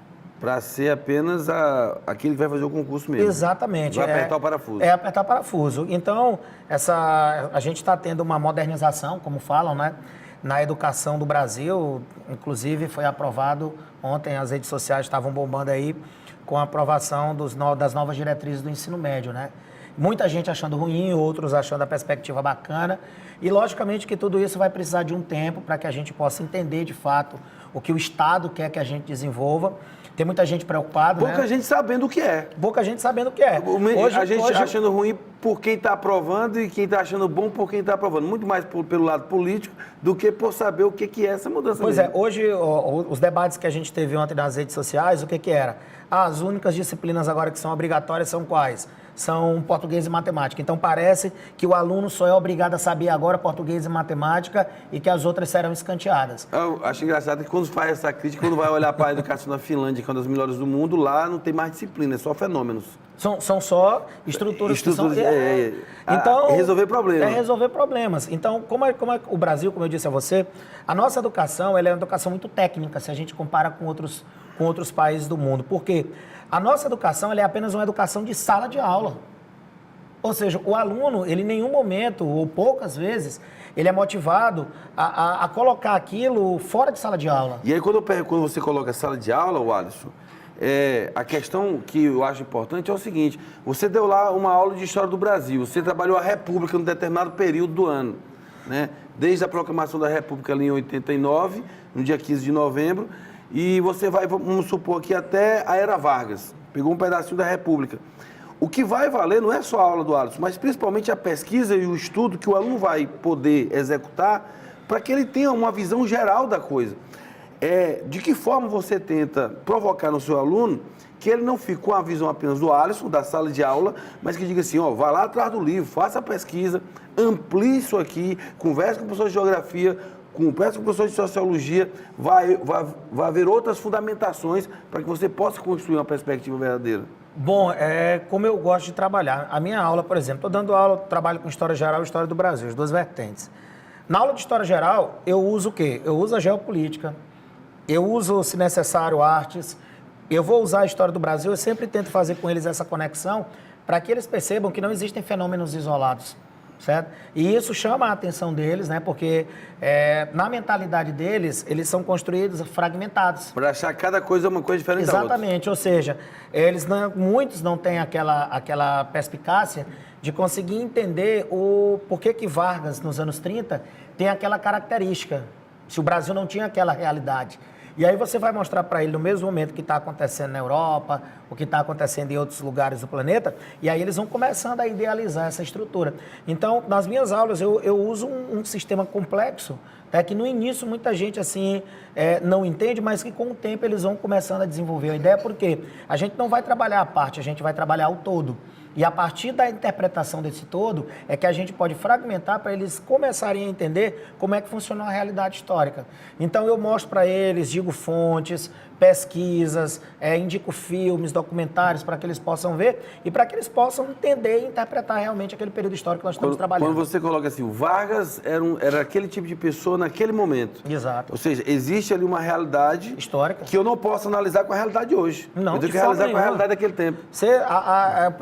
Para ser apenas aquele que vai fazer o concurso mesmo. Exatamente. Vai apertar o parafuso. É apertar o parafuso. Então, a gente está tendo uma modernização, como falam, né? Na educação do Brasil, inclusive foi aprovado ontem, as redes sociais estavam bombando aí com a aprovação das novas diretrizes do ensino médio, né? Muita gente achando ruim, outros achando a perspectiva bacana. E, logicamente, que tudo isso vai precisar de um tempo para que a gente possa entender, de fato, o que o Estado quer que a gente desenvolva. Tem muita gente preocupada, Pouca gente sabendo o que é. Pouca gente sabendo o que é. A gente achando ruim por quem está aprovando e quem está achando bom por quem está aprovando. Muito mais pelo lado político do que por saber o que é essa mudança. Pois mesmo. Hoje, os debates que a gente teve ontem nas redes sociais, o que era? As únicas disciplinas agora que são obrigatórias são quais? São português e matemática. Então, parece que o aluno só é obrigado a saber agora português e matemática e que as outras serão escanteadas. Eu acho engraçado que quando faz essa crítica, quando vai olhar para a educação da Finlândia, que é uma das melhores do mundo, lá não tem mais disciplina, é só fenômenos. São só estruturas que são... Então, resolver problemas. É resolver problemas. Então, como é o Brasil, como eu disse a você, a nossa educação ela é uma educação muito técnica, se a gente compara com outros países do mundo. Por quê? A nossa educação ela é apenas uma educação de sala de aula. Ou seja, o aluno, ele em nenhum momento, ou poucas vezes, ele é motivado a colocar aquilo fora de sala de aula. E aí, quando você coloca sala de aula, Alisson, a questão que eu acho importante é o seguinte, você deu lá uma aula de História do Brasil, você trabalhou a República num determinado período do ano, né? Desde a proclamação da República ali em 89, no dia 15 de novembro, e você vai, vamos supor aqui, até a Era Vargas, pegou um pedacinho da República. O que vai valer não é só a aula do Alisson, mas principalmente a pesquisa e o estudo que o aluno vai poder executar para que ele tenha uma visão geral da coisa. de que forma você tenta provocar no seu aluno que ele não fique com a visão apenas do Alisson, da sala de aula, mas que diga assim, ó, vá lá atrás do livro, faça a pesquisa, amplie isso aqui, converse com o professor de geografia, converse com o professor de sociologia, vai haver outras fundamentações para que você possa construir uma perspectiva verdadeira. Bom, como eu gosto de trabalhar. A minha aula, por exemplo, estou dando aula, trabalho com História Geral e História do Brasil, as duas vertentes. Na aula de História Geral, eu uso o quê? Eu uso a geopolítica, eu uso, se necessário, artes, eu vou usar a História do Brasil, eu sempre tento fazer com eles essa conexão para que eles percebam que não existem fenômenos isolados, certo? E isso chama a atenção deles, né? Porque na mentalidade deles, eles são construídos fragmentados. Para achar cada coisa uma coisa diferente da outra. Exatamente, ou seja, muitos não têm aquela perspicácia de conseguir entender o porquê que Vargas, nos anos 30, tem aquela característica, se o Brasil não tinha aquela realidade. E aí você vai mostrar para ele no mesmo momento que está acontecendo na Europa, o que está acontecendo em outros lugares do planeta, e aí eles vão começando a idealizar essa estrutura. Então, nas minhas aulas, eu uso um sistema complexo, que no início muita gente assim não entende, mas que com o tempo eles vão começando a desenvolver a ideia, porque a gente não vai trabalhar a parte, a gente vai trabalhar o todo. E a partir da interpretação desse todo, é que a gente pode fragmentar para eles começarem a entender como é que funciona a realidade histórica. Então eu mostro para eles, digo fontes, pesquisas, indico filmes, documentários para que eles possam ver e para que eles possam entender e interpretar realmente aquele período histórico que nós estamos trabalhando. Quando você coloca assim, o Vargas era aquele tipo de pessoa naquele momento. Exato. Ou seja, existe ali uma realidade histórica que eu não posso analisar com a realidade de hoje. Não, eu tenho que analisar com a realidade daquele tempo.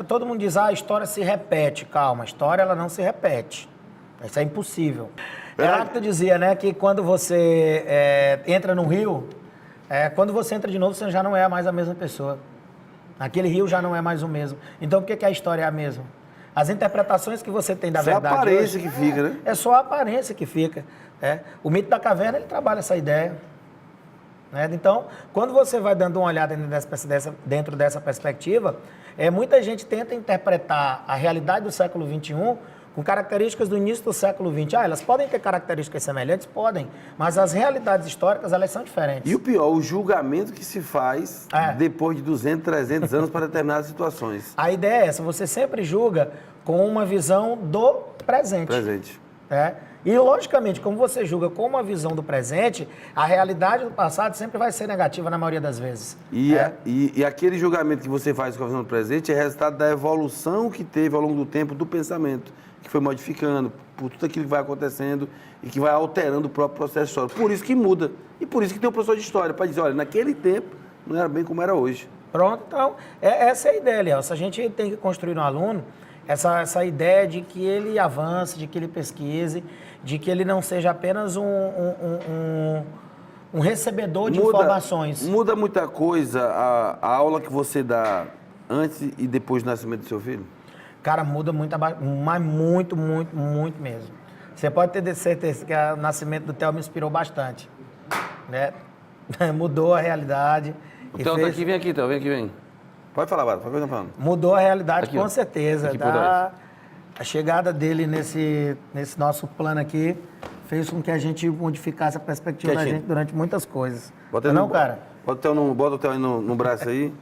Todo mundo diz, a história se repete. Calma, a história ela não se repete. Isso é impossível. Heráclito dizia, né, que quando você entra num rio, quando você entra de novo, você já não é mais a mesma pessoa. Aquele rio já não é mais o mesmo. Então, por que a história é a mesma? As interpretações que você tem da verdade... É a aparência hoje, que fica, né? É só a aparência que fica. O mito da caverna, ele trabalha essa ideia. Então, quando você vai dando uma olhada dentro dessa perspectiva, muita gente tenta interpretar a realidade do século XXI com características do início do século XX. Elas podem ter características semelhantes? Podem, mas as realidades históricas, elas são diferentes. E o pior, o julgamento que se faz depois de 200, 300 anos para determinadas situações. A ideia é essa, você sempre julga com uma visão do presente. E, logicamente, como você julga com uma visão do presente, a realidade do passado sempre vai ser negativa na maioria das vezes. E aquele julgamento que você faz com a visão do presente é resultado da evolução que teve ao longo do tempo do pensamento, que foi modificando por tudo aquilo que vai acontecendo e que vai alterando o próprio processo histórico. Por isso que muda. E por isso que tem um professor de história, para dizer, olha, naquele tempo não era bem como era hoje. Pronto, então, essa é a ideia, Elielson. A gente tem que construir no aluno essa ideia de que ele avance, de que ele pesquise, de que ele não seja apenas um recebedor de informações. Muda muita coisa a aula que você dá antes e depois do nascimento do seu filho? Cara, muda muito, mas muito, muito, muito mesmo. Você pode ter certeza que o nascimento do Theo me inspirou bastante. Mudou a realidade. O Theo tá aqui, vem aqui, Theo, vem aqui, vem. Pode falar, Bárbara, pode falar. Mudou a realidade, aqui, com certeza. Aqui A chegada dele nesse nosso plano aqui fez com que a gente modificasse a perspectiva da gente durante muitas coisas. Cara? Bota o Theo aí no braço aí.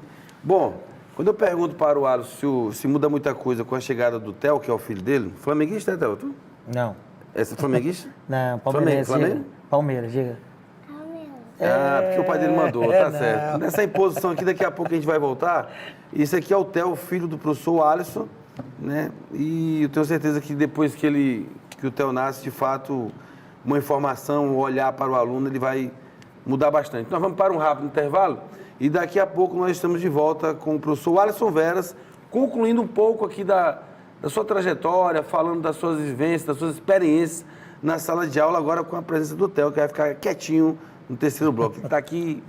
Bom, quando eu pergunto para o Alisson se muda muita coisa com a chegada do Theo, que é o filho dele, flamenguista, Theo? Tu? Não. É flamenguista? Não, Palmeiras. Flamengo? Palmeiras, diga. Porque o pai dele mandou, tá certo. Nessa imposição aqui, daqui a pouco a gente vai voltar. Isso aqui é o Theo, filho do professor Alisson, né? E eu tenho certeza que depois que o Theo nasce, de fato, uma informação, um olhar para o aluno, ele vai mudar bastante. Nós vamos para um rápido intervalo e daqui a pouco nós estamos de volta com o professor Alisson Veras, concluindo um pouco aqui da sua trajetória, falando das suas vivências, das suas experiências na sala de aula, agora com a presença do Theo, que vai ficar quietinho no terceiro bloco. Ele está aqui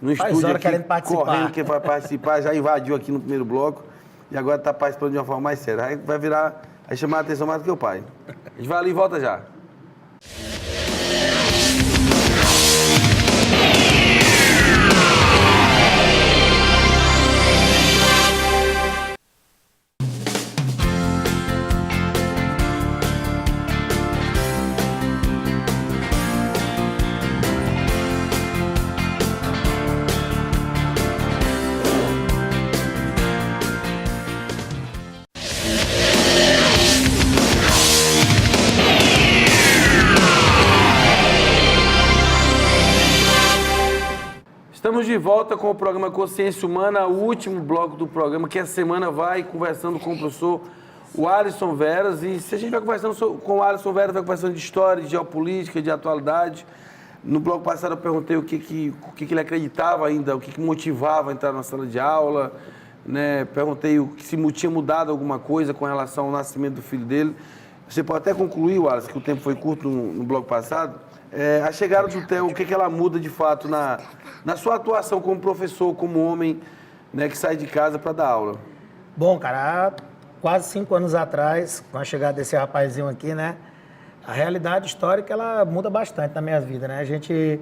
no estúdio, aqui, correndo, que vai participar, já invadiu aqui no primeiro bloco e agora está participando de uma forma mais séria. Aí vai chamar a atenção mais do que o pai. A gente vai ali e volta já. Estamos de volta com o programa Consciência Humana, o último bloco do programa, que essa semana vai conversando com o professor Alisson Veras. E se a gente vai conversando com o Alisson Veras, vai conversando de história, de geopolítica, de atualidade. No bloco passado eu perguntei o que ele acreditava ainda, o que motivava a entrar na sala de aula, né? Perguntei se tinha mudado alguma coisa com relação ao nascimento do filho dele. Você pode até concluir, Alisson, que o tempo foi curto no bloco passado. A chegada do Theo, o que ela muda de fato na sua atuação como professor, como homem, né, que sai de casa para dar aula? Bom, cara, há quase 5 anos atrás, com a chegada desse rapazinho aqui, né, a realidade histórica, ela muda bastante na minha vida, né? A gente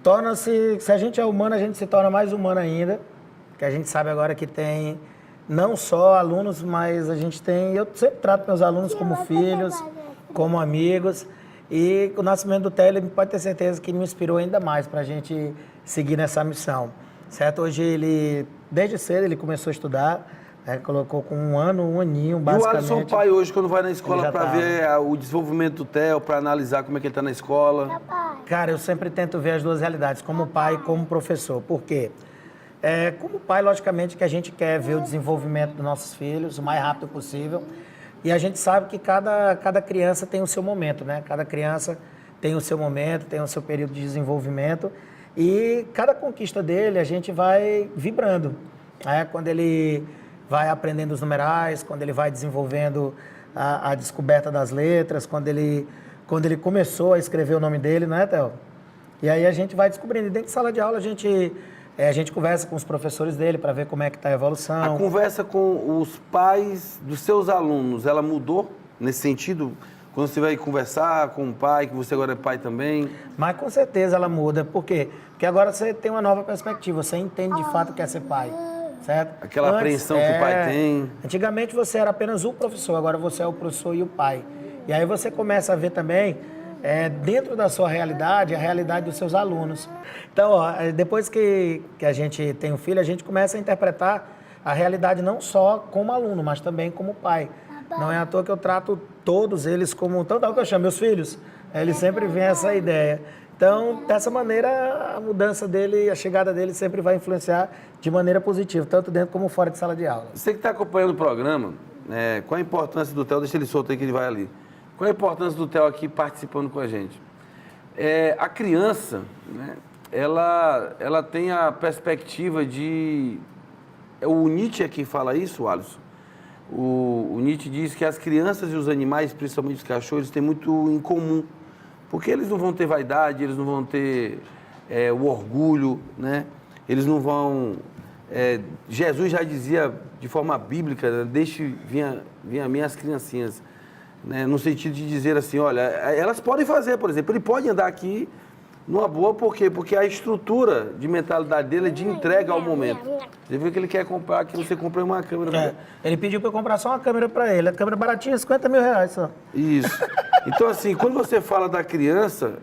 torna-se, se a gente é humano, a gente se torna mais humano ainda, porque a gente sabe agora que tem não só alunos, mas a gente tem, eu sempre trato meus alunos como filhos, como amigos. E o nascimento do Theo, ele pode ter certeza que me inspirou ainda mais para a gente seguir nessa missão, certo? Hoje ele, desde cedo, ele começou a estudar, né? Colocou com um aninho, basicamente. E o Alisson pai hoje, quando vai na escola para ver o desenvolvimento do Theo, para analisar como é que ele está na escola? Cara, eu sempre tento ver as duas realidades, como pai e como professor. Por quê? Como pai, logicamente, que a gente quer ver o desenvolvimento dos nossos filhos o mais rápido possível. E a gente sabe que cada criança tem o seu momento, né? Cada criança tem o seu momento, tem o seu período de desenvolvimento. E cada conquista dele a gente vai vibrando. Quando ele vai aprendendo os numerais, quando ele vai desenvolvendo a descoberta das letras, quando ele começou a escrever o nome dele, não é, Theo? E aí a gente vai descobrindo. E dentro de sala de aula a gente conversa com os professores dele para ver como é que está a evolução. A conversa com os pais dos seus alunos, ela mudou nesse sentido? Quando você vai conversar com o pai, que você agora é pai também? Mas com certeza ela muda. Por quê? Porque agora você tem uma nova perspectiva, você entende de fato o que é ser pai, certo? Aquela apreensão que o pai tem. Antigamente você era apenas o professor, agora você é o professor e o pai. E aí você começa a ver também, dentro da sua realidade, a realidade dos seus alunos. Então, depois que a gente tem um filho, a gente começa a interpretar a realidade não só como aluno, mas também como pai. Não é à toa que eu trato todos eles como... Tanto é o que eu chamo meus filhos. Eles sempre vêm essa ideia. Então, dessa maneira, a mudança dele, a chegada dele sempre vai influenciar de maneira positiva, tanto dentro como fora de sala de aula. Você que está acompanhando o programa, qual a importância do Theo? Deixa ele solto aí que ele vai ali. Qual a importância do Theo aqui participando com a gente? A criança, né, ela tem a perspectiva de... O Nietzsche aqui fala isso, Alisson. O Nietzsche diz que as crianças e os animais, principalmente os cachorros, têm muito em comum. Porque eles não vão ter vaidade, eles não vão ter o orgulho, né? Eles não vão... Jesus já dizia de forma bíblica, né, deixe vir a mim as criancinhas. Né, no sentido de dizer assim, olha, elas podem fazer, por exemplo, ele pode andar aqui numa boa, por quê? Porque a estrutura de mentalidade dele é de entrega ao momento. Você viu que ele quer comprar aqui, você comprou uma câmera. Ele pediu para eu comprar só uma câmera para ele, a câmera baratinha, R$50 mil só. Isso. Então, assim, quando você fala da criança,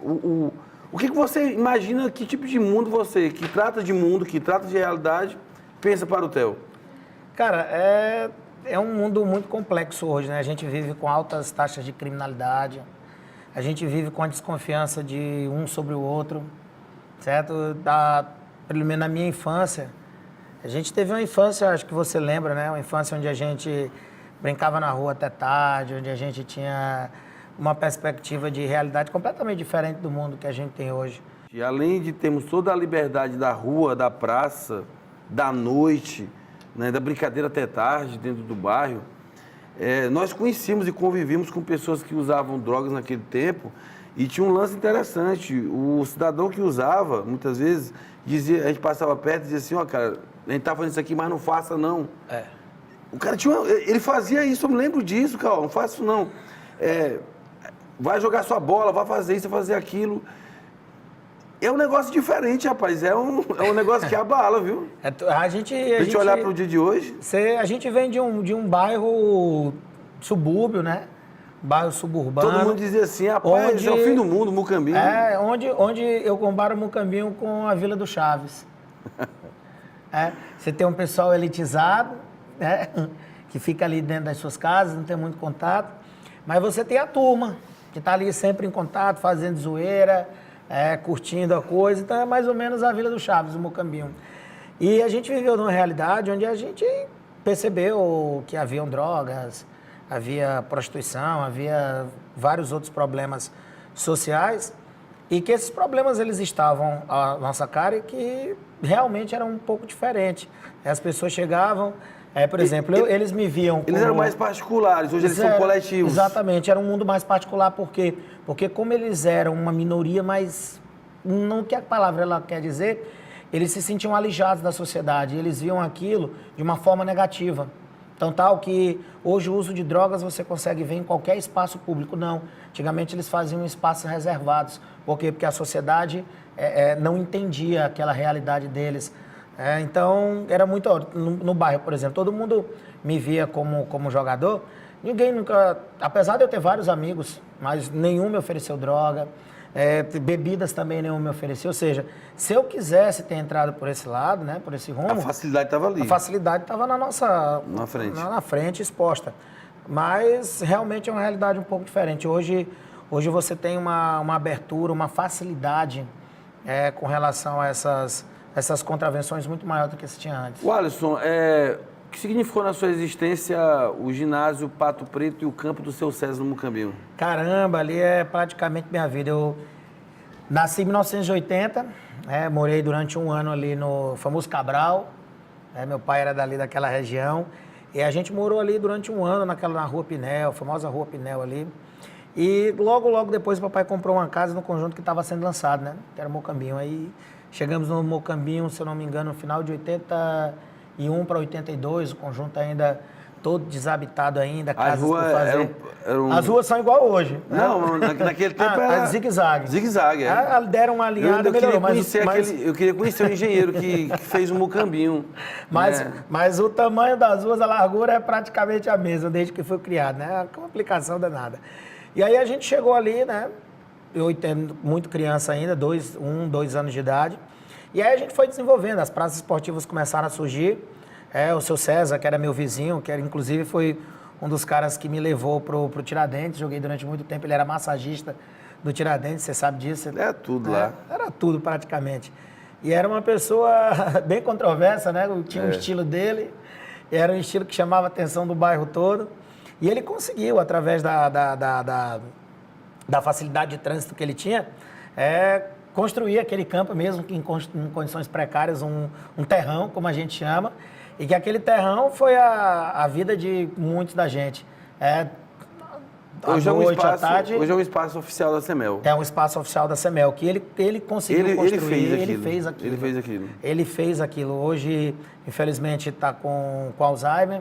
o que você imagina, que tipo de mundo você, que trata de mundo, que trata de realidade, pensa para o Theo? Cara, é um mundo muito complexo hoje, né? A gente vive com altas taxas de criminalidade, a gente vive com a desconfiança de um sobre o outro, certo? Pelo menos na minha infância, a gente teve uma infância, acho que você lembra, né? Uma infância onde a gente brincava na rua até tarde, onde a gente tinha uma perspectiva de realidade completamente diferente do mundo que a gente tem hoje. E além de termos toda a liberdade da rua, da praça, da noite, né, da brincadeira até tarde dentro do bairro, nós conhecíamos e convivíamos com pessoas que usavam drogas naquele tempo e tinha um lance interessante. O cidadão que usava, muitas vezes, dizia, a gente passava perto e dizia assim, ó, cara, a gente tá fazendo isso aqui, mas não faça não. O cara ele fazia isso, eu me lembro disso, cara, não faça isso não. Vai jogar sua bola, vai fazer isso, vai fazer aquilo. É um negócio diferente, rapaz. É um negócio que abala, viu? A gente olhar para o dia de hoje. A gente vem de um bairro subúrbio, né? Bairro suburbano. Todo mundo dizia assim, rapaz, é o fim do mundo, Mucambinho. Onde eu comparo Mucambinho com a Vila do Chaves. Você tem um pessoal elitizado, né? Que fica ali dentro das suas casas, não tem muito contato. Mas você tem a turma, que está ali sempre em contato, fazendo zoeira, curtindo a coisa. Então é mais ou menos a Vila do Chaves, o Mocambinho. E a gente viveu numa realidade onde a gente percebeu que haviam drogas, havia prostituição, havia vários outros problemas sociais e que esses problemas eles estavam à nossa cara e que realmente eram um pouco diferentes. As pessoas chegavam, por exemplo, eles me viam Eles eram mais particulares, hoje eles são coletivos. Exatamente, era um mundo mais particular, por quê? Porque como eles eram uma minoria, mas não que a palavra ela quer dizer, eles se sentiam alijados da sociedade, eles viam aquilo de uma forma negativa. Então, tal que hoje o uso de drogas você consegue ver em qualquer espaço público. Não. Antigamente eles faziam espaços reservados. Por quê? Porque a sociedade não entendia aquela realidade deles. Então, era muito... No bairro, por exemplo, todo mundo me via como jogador. Ninguém nunca... Apesar de eu ter vários amigos, mas nenhum me ofereceu droga. Bebidas também nenhum me ofereceu. Ou seja, se eu quisesse ter entrado por esse lado, né, por esse rumo... A facilidade estava ali. A facilidade estava na frente, exposta. Mas realmente é uma realidade um pouco diferente. Hoje você tem uma abertura, uma facilidade com relação a essas contravenções muito maior do que se tinha antes. O Alisson, o que significou na sua existência o ginásio Pato Preto e o campo do seu César no Mocambinho? Caramba, ali é praticamente minha vida. Eu nasci em 1980, morei durante um ano ali no famoso Cabral. Meu pai era daquela região. E a gente morou ali durante um ano na Rua Pinel, famosa Rua Pinel ali. E logo depois o papai comprou uma casa no conjunto que estava sendo lançado, né? Que era o Mocambinho. Aí chegamos no Mocambinho, se eu não me engano, no final de 81 para 82, o conjunto ainda todo desabitado ainda, casas por fazer. As ruas são igual hoje. Não, naquele tempo era... Zigue-zague. Zigue-zague, Deram uma alinhada e melhorou. Eu queria conhecer o engenheiro que fez o Mocambinho. Mas o tamanho das ruas, a largura é praticamente a mesma, desde que foi criado, né? É uma complicação danada. E aí a gente chegou ali, né? Eu entendo, muito criança ainda, 2 anos de idade. E aí a gente foi desenvolvendo, as praças esportivas começaram a surgir. O seu César, que era meu vizinho, inclusive foi um dos caras que me levou pro Tiradentes. Joguei durante muito tempo, ele era massagista do Tiradentes, você sabe disso. Era tudo lá. Era tudo praticamente. E era uma pessoa bem controversa, né? Tinha um estilo dele, era um estilo que chamava a atenção do bairro todo. E ele conseguiu, através da facilidade de trânsito que ele tinha, construir aquele campo mesmo em condições precárias, um terrão, como a gente chama, e que aquele terrão foi a vida de muitos da gente. Hoje é um espaço oficial da CEMEL. É um espaço oficial da CEMEL, que ele conseguiu construir, ele fez aquilo. Ele fez aquilo. Hoje, infelizmente, está com Alzheimer,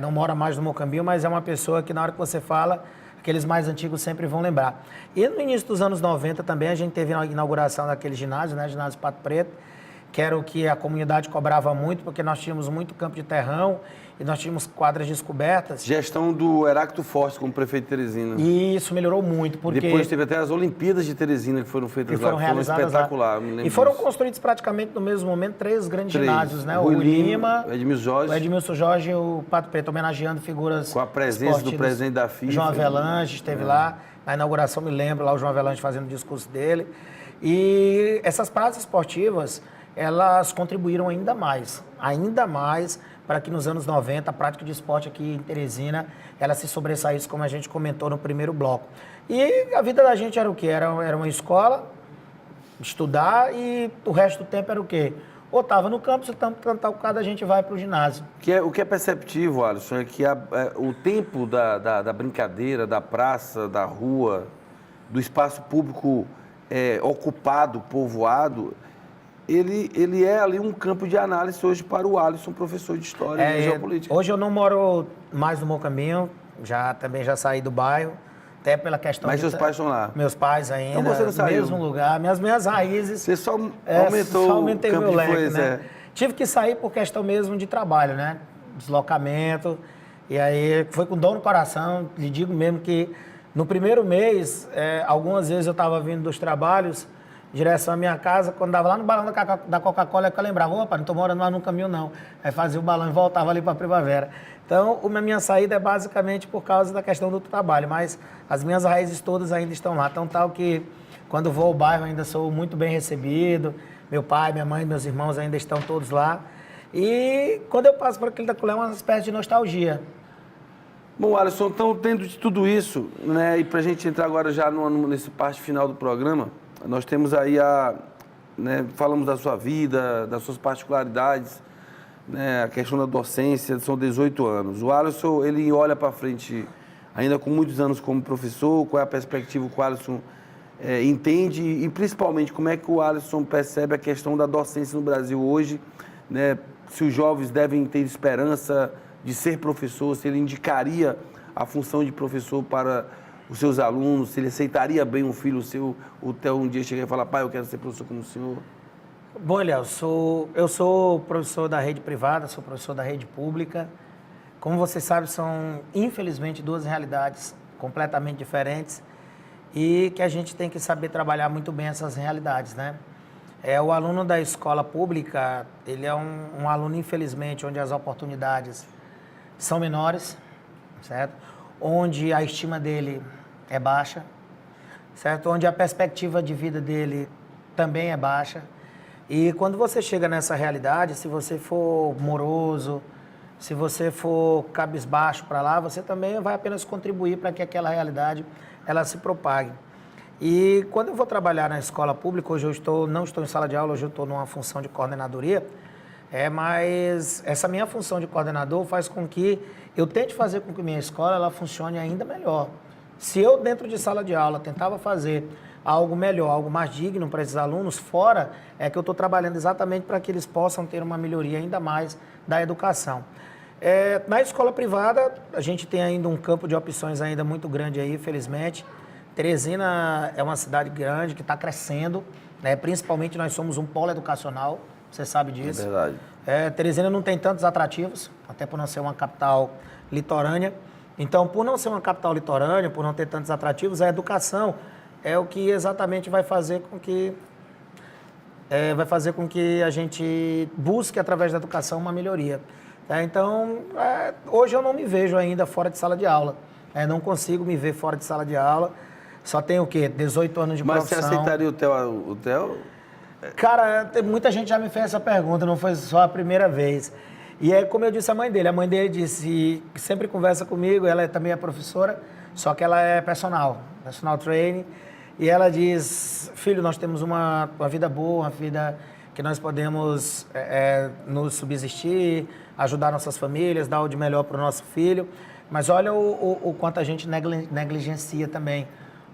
não mora mais no Mocambinho, mas é uma pessoa que na hora que você fala, aqueles mais antigos sempre vão lembrar. E no início dos anos 90 também a gente teve a inauguração daquele ginásio, né, ginásio Pato Preto, que era o que a comunidade cobrava muito, porque nós tínhamos muito campo de terrão e nós tínhamos quadras descobertas. Gestão do Heráclito Forte como prefeito de Teresina. E isso melhorou muito, porque... Depois teve até as Olimpíadas de Teresina que foram feitas lá, que foram espetaculares. E foram construídos praticamente no mesmo momento 3 grandes ginásios, né? O Lima, o Edmilson Jorge e o Pato Preto, homenageando figuras com a presença do presidente da FIFA. João Avelange esteve lá, na inauguração, me lembro, lá o João Avelange fazendo o discurso dele. E essas praças esportivas, elas contribuíram ainda mais para que nos anos 90 a prática de esporte aqui em Teresina, ela se sobressaísse, como a gente comentou no primeiro bloco. E a vida da gente era o quê? Era uma escola, estudar, e o resto do tempo era o quê? Ou estava no campo, se cantar o cada a gente vai para o ginásio. O que é perceptivo, Alisson, é que o tempo da brincadeira, da praça, da rua, do espaço público ocupado, povoado, ele é ali um campo de análise hoje para o Alisson, professor de História e Geopolítica. Hoje eu não moro mais no Mocambinho, também já saí do bairro, até pela questão... Mas seus pais estão lá? Meus pais ainda, então você não saiu? No mesmo lugar, minhas raízes... Você só aumentei o campo de leque, né? Tive que sair por questão mesmo de trabalho, né? Deslocamento, e aí foi com dor no coração, lhe digo mesmo que no primeiro mês, algumas vezes eu estava vindo dos trabalhos, em direção à minha casa, quando dava lá no balão da Coca-Cola, eu lembrava, opa, não estou morando mais no caminho não. Aí fazia o balão e voltava ali para a Primavera. Então, a minha saída é basicamente por causa da questão do trabalho, mas as minhas raízes todas ainda estão lá. Então, tal que Quando vou ao bairro ainda sou muito bem recebido. Meu pai, minha mãe, meus irmãos ainda estão todos lá. E quando eu passo por aquele Daculé é uma espécie de nostalgia. Bom, Alisson, então, tendo de tudo isso, né, e para a gente entrar agora já nesse parte final do programa, nós temos aí falamos da sua vida, das suas particularidades, né, a questão da docência, são 18 anos. O Alisson, ele olha para frente ainda com muitos anos como professor, qual é a perspectiva que o Alisson entende e, principalmente, como é que o Alisson percebe a questão da docência no Brasil hoje, né, se os jovens devem ter esperança de ser professor, se ele indicaria a função de professor para os seus alunos, se ele aceitaria bem um filho seu, o Theo um dia chegar e falar, pai, eu quero ser professor como o senhor. Bom, Léo, eu sou professor da rede privada, sou professor da rede pública. Como você sabe, são, infelizmente, duas realidades completamente diferentes e que a gente tem que saber trabalhar muito bem essas realidades, né? O aluno da escola pública, ele é um aluno, infelizmente, onde as oportunidades são menores, certo? Onde a estima dele é baixa, certo? Onde a perspectiva de vida dele também é baixa. E quando você chega nessa realidade, se você for moroso, se você for cabisbaixo para lá, você também vai apenas contribuir para que aquela realidade ela se propague. E quando eu vou trabalhar na escola pública, hoje não estou em sala de aula, hoje eu estou numa função de coordenadoria, mas essa minha função de coordenador faz com que eu tente fazer com que minha escola ela funcione ainda melhor. Se eu, dentro de sala de aula, tentava fazer algo melhor, algo mais digno para esses alunos, fora é que eu estou trabalhando exatamente para que eles possam ter uma melhoria ainda mais da educação. Na escola privada, a gente tem ainda um campo de opções ainda muito grande aí, felizmente. Teresina é uma cidade grande que está crescendo, né? Principalmente nós somos um polo educacional, você sabe disso. É verdade. Teresina não tem tantos atrativos, até por não ser uma capital litorânea. Então, por não ser uma capital litorânea, por não ter tantos atrativos, a educação é o que exatamente vai fazer com que a gente busque, através da educação, uma melhoria. Então, hoje eu não me vejo ainda fora de sala de aula. Não consigo me ver fora de sala de aula. Só tenho o quê? 18 anos de profissão. Mas você aceitaria o Theo? Cara, muita gente já me fez essa pergunta, não foi só a primeira vez. E é como eu disse à mãe dele. A mãe dele disse que sempre conversa comigo, ela também é professora, só que ela é personal trainer. E ela diz, filho, nós temos uma vida boa, uma vida que nós podemos nos subsistir, ajudar nossas famílias, dar o de melhor para o nosso filho. Mas olha o quanto a gente negligencia também.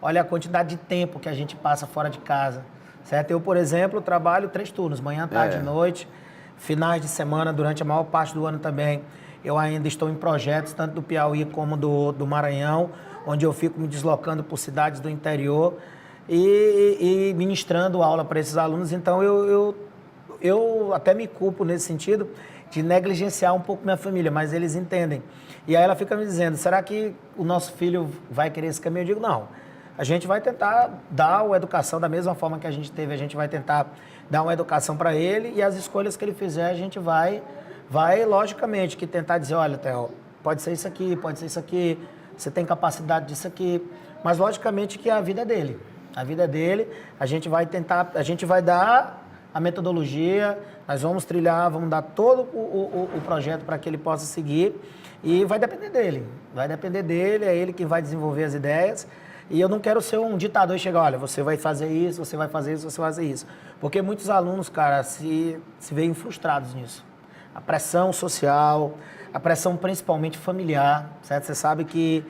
Olha a quantidade de tempo que a gente passa fora de casa. Certo? Eu, por exemplo, trabalho 3 turnos, manhã, tarde e noite, finais de semana, durante a maior parte do ano também. Eu ainda estou em projetos, tanto do Piauí como do Maranhão, onde eu fico me deslocando por cidades do interior e ministrando aula para esses alunos. Então, eu até me culpo nesse sentido de negligenciar um pouco minha família, mas eles entendem. E aí ela fica me dizendo, será que o nosso filho vai querer esse caminho? Eu digo, não. A gente vai tentar dar uma educação da mesma forma que a gente teve, a gente vai tentar dar uma educação para ele e as escolhas que ele fizer a gente vai logicamente, que tentar dizer, olha, Theo, pode ser isso aqui, você tem capacidade disso aqui, mas logicamente que a vida é dele. A vida é dele, a gente vai dar a metodologia, nós vamos trilhar, vamos dar todo o projeto para que ele possa seguir e vai depender dele, é ele que vai desenvolver as ideias. E eu não quero ser um ditador e chegar, olha, você vai fazer isso, você vai fazer isso, você vai fazer isso. Porque muitos alunos, cara, se veem frustrados nisso. A pressão social, a pressão principalmente familiar, certo? Você sabe que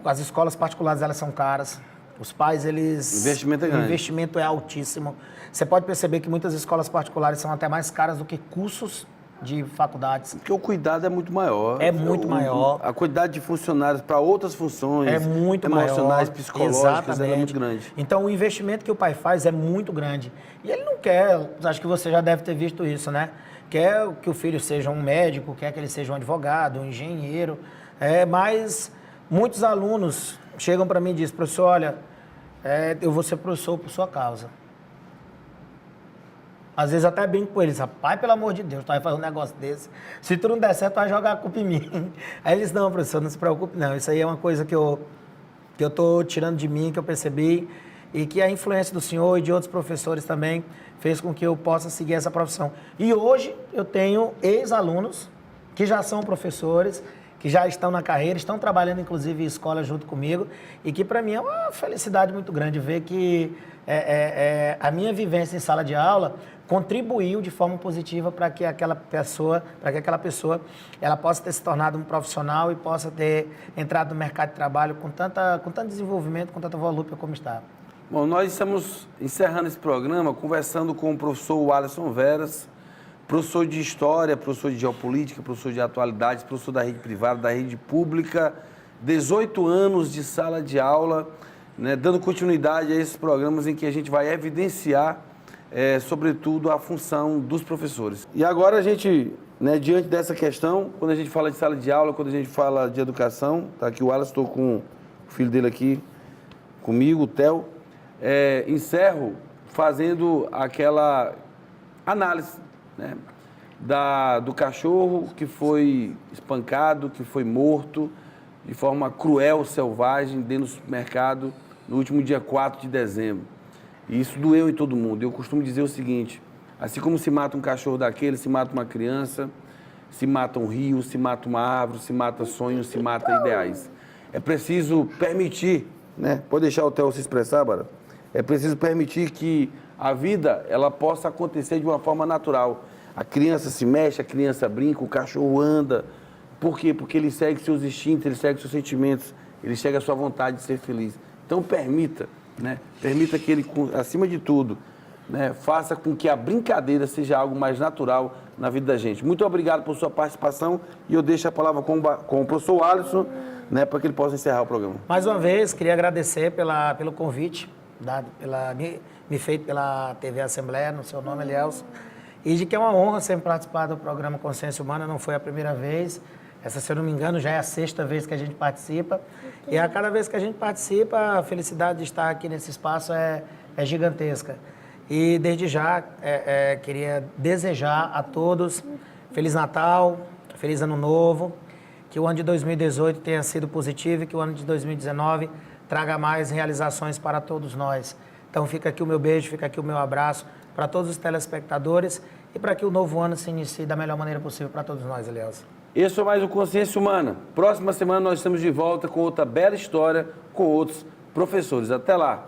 as escolas particulares, elas são caras. Os pais, eles... O investimento é altíssimo. Você pode perceber que muitas escolas particulares são até mais caras do que cursos de faculdades. Porque o cuidado é muito maior. É muito maior. A quantidade de funcionários para outras funções é muito emocionais, maior, psicológicas, é muito grande. Então, o investimento que o pai faz é muito grande. E ele não quer, acho que você já deve ter visto isso, né? Quer que o filho seja um médico, quer que ele seja um advogado, um engenheiro. Mas muitos alunos chegam para mim e dizem, professor, olha, eu vou ser professor por sua causa. Às vezes até brinco com eles, rapaz, pelo amor de Deus, tu vai fazer um negócio desse. Se tu não der certo, tu vai jogar a culpa em mim. Aí eles, não, professor, não se preocupe não, isso aí é uma coisa que eu que eu estou tirando de mim, que eu percebi, e que a influência do senhor e de outros professores também fez com que eu possa seguir essa profissão. E hoje eu tenho ex-alunos que já são professores, que já estão na carreira, estão trabalhando inclusive em escola junto comigo, e que para mim é uma felicidade muito grande ver que a minha vivência em sala de aula contribuiu de forma positiva para que aquela pessoa ela possa ter se tornado um profissional e possa ter entrado no mercado de trabalho com tanto desenvolvimento, com tanta volúpia como está. Bom, nós estamos encerrando esse programa conversando com o professor Alisson Veras, professor de História, professor de Geopolítica, professor de Atualidades, professor da rede privada, da rede pública, 18 anos de sala de aula, né, dando continuidade a esses programas em que a gente vai evidenciar, sobretudo, a função dos professores. E agora a gente, né, diante dessa questão, quando a gente fala de sala de aula, quando a gente fala de educação, tá aqui o Alisson, estou com o filho dele aqui comigo, o Theo, encerro fazendo aquela análise, né, do cachorro que foi espancado, que foi morto de forma cruel, selvagem, dentro do supermercado no último dia 4 de dezembro. E isso doeu em todo mundo. Eu costumo dizer o seguinte: assim como se mata um cachorro daquele, se mata uma criança, se mata um rio, se mata uma árvore, se mata sonhos, se mata ideais. É preciso permitir, né? Pode deixar o Theo se expressar, Bara? É preciso permitir que a vida ela possa acontecer de uma forma natural. A criança se mexe, a criança brinca, o cachorro anda. Por quê? Porque ele segue seus instintos, ele segue seus sentimentos, ele segue a sua vontade de ser feliz. Então permita, né? Permita que ele, acima de tudo, né, faça com que a brincadeira seja algo mais natural na vida da gente. Muito obrigado por sua participação e eu deixo a palavra com o professor Alisson, né, para que ele possa encerrar o programa. Mais uma vez, queria agradecer pelo convite me feito pela TV Assembleia, no seu nome, Elielson, e de que é uma honra sempre participar do programa Consciência Humana, não foi a primeira vez. Essa, se eu não me engano, já é a 6ª vez que a gente participa. E a cada vez que a gente participa, a felicidade de estar aqui nesse espaço é gigantesca. E desde já, queria desejar a todos Feliz Natal, Feliz Ano Novo, que o ano de 2018 tenha sido positivo e que o ano de 2019 traga mais realizações para todos nós. Então fica aqui o meu beijo, fica aqui o meu abraço para todos os telespectadores e para que o novo ano se inicie da melhor maneira possível para todos nós, Elielson. Esse foi mais o Consciência Humana. Próxima semana nós estamos de volta com outra bela história, com outros professores. Até lá!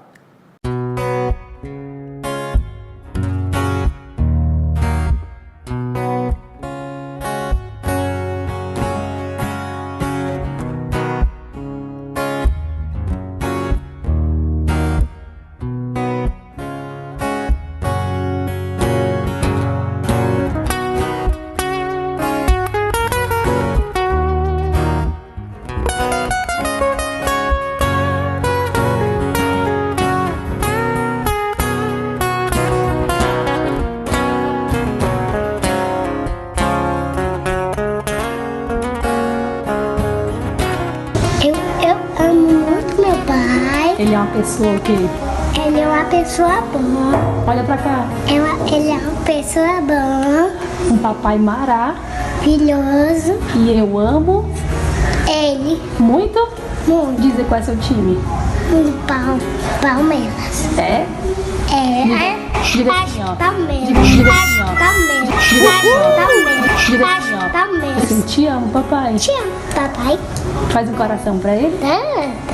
Ele é uma pessoa que... Ele é uma pessoa boa. Olha pra cá. Ele é uma pessoa boa. Um papai maravilhoso. E eu amo... ele. Muito? Muito. Dizer qual é seu time. Palmeiras. É? Diga assim, ó. Palmeiras. Diga assim, ó. Palmeiras. Diga assim, ó. Diga assim, ó. Palmeiras. Assim, te amo, papai. Te amo, papai. Faz um coração pra ele. Tá.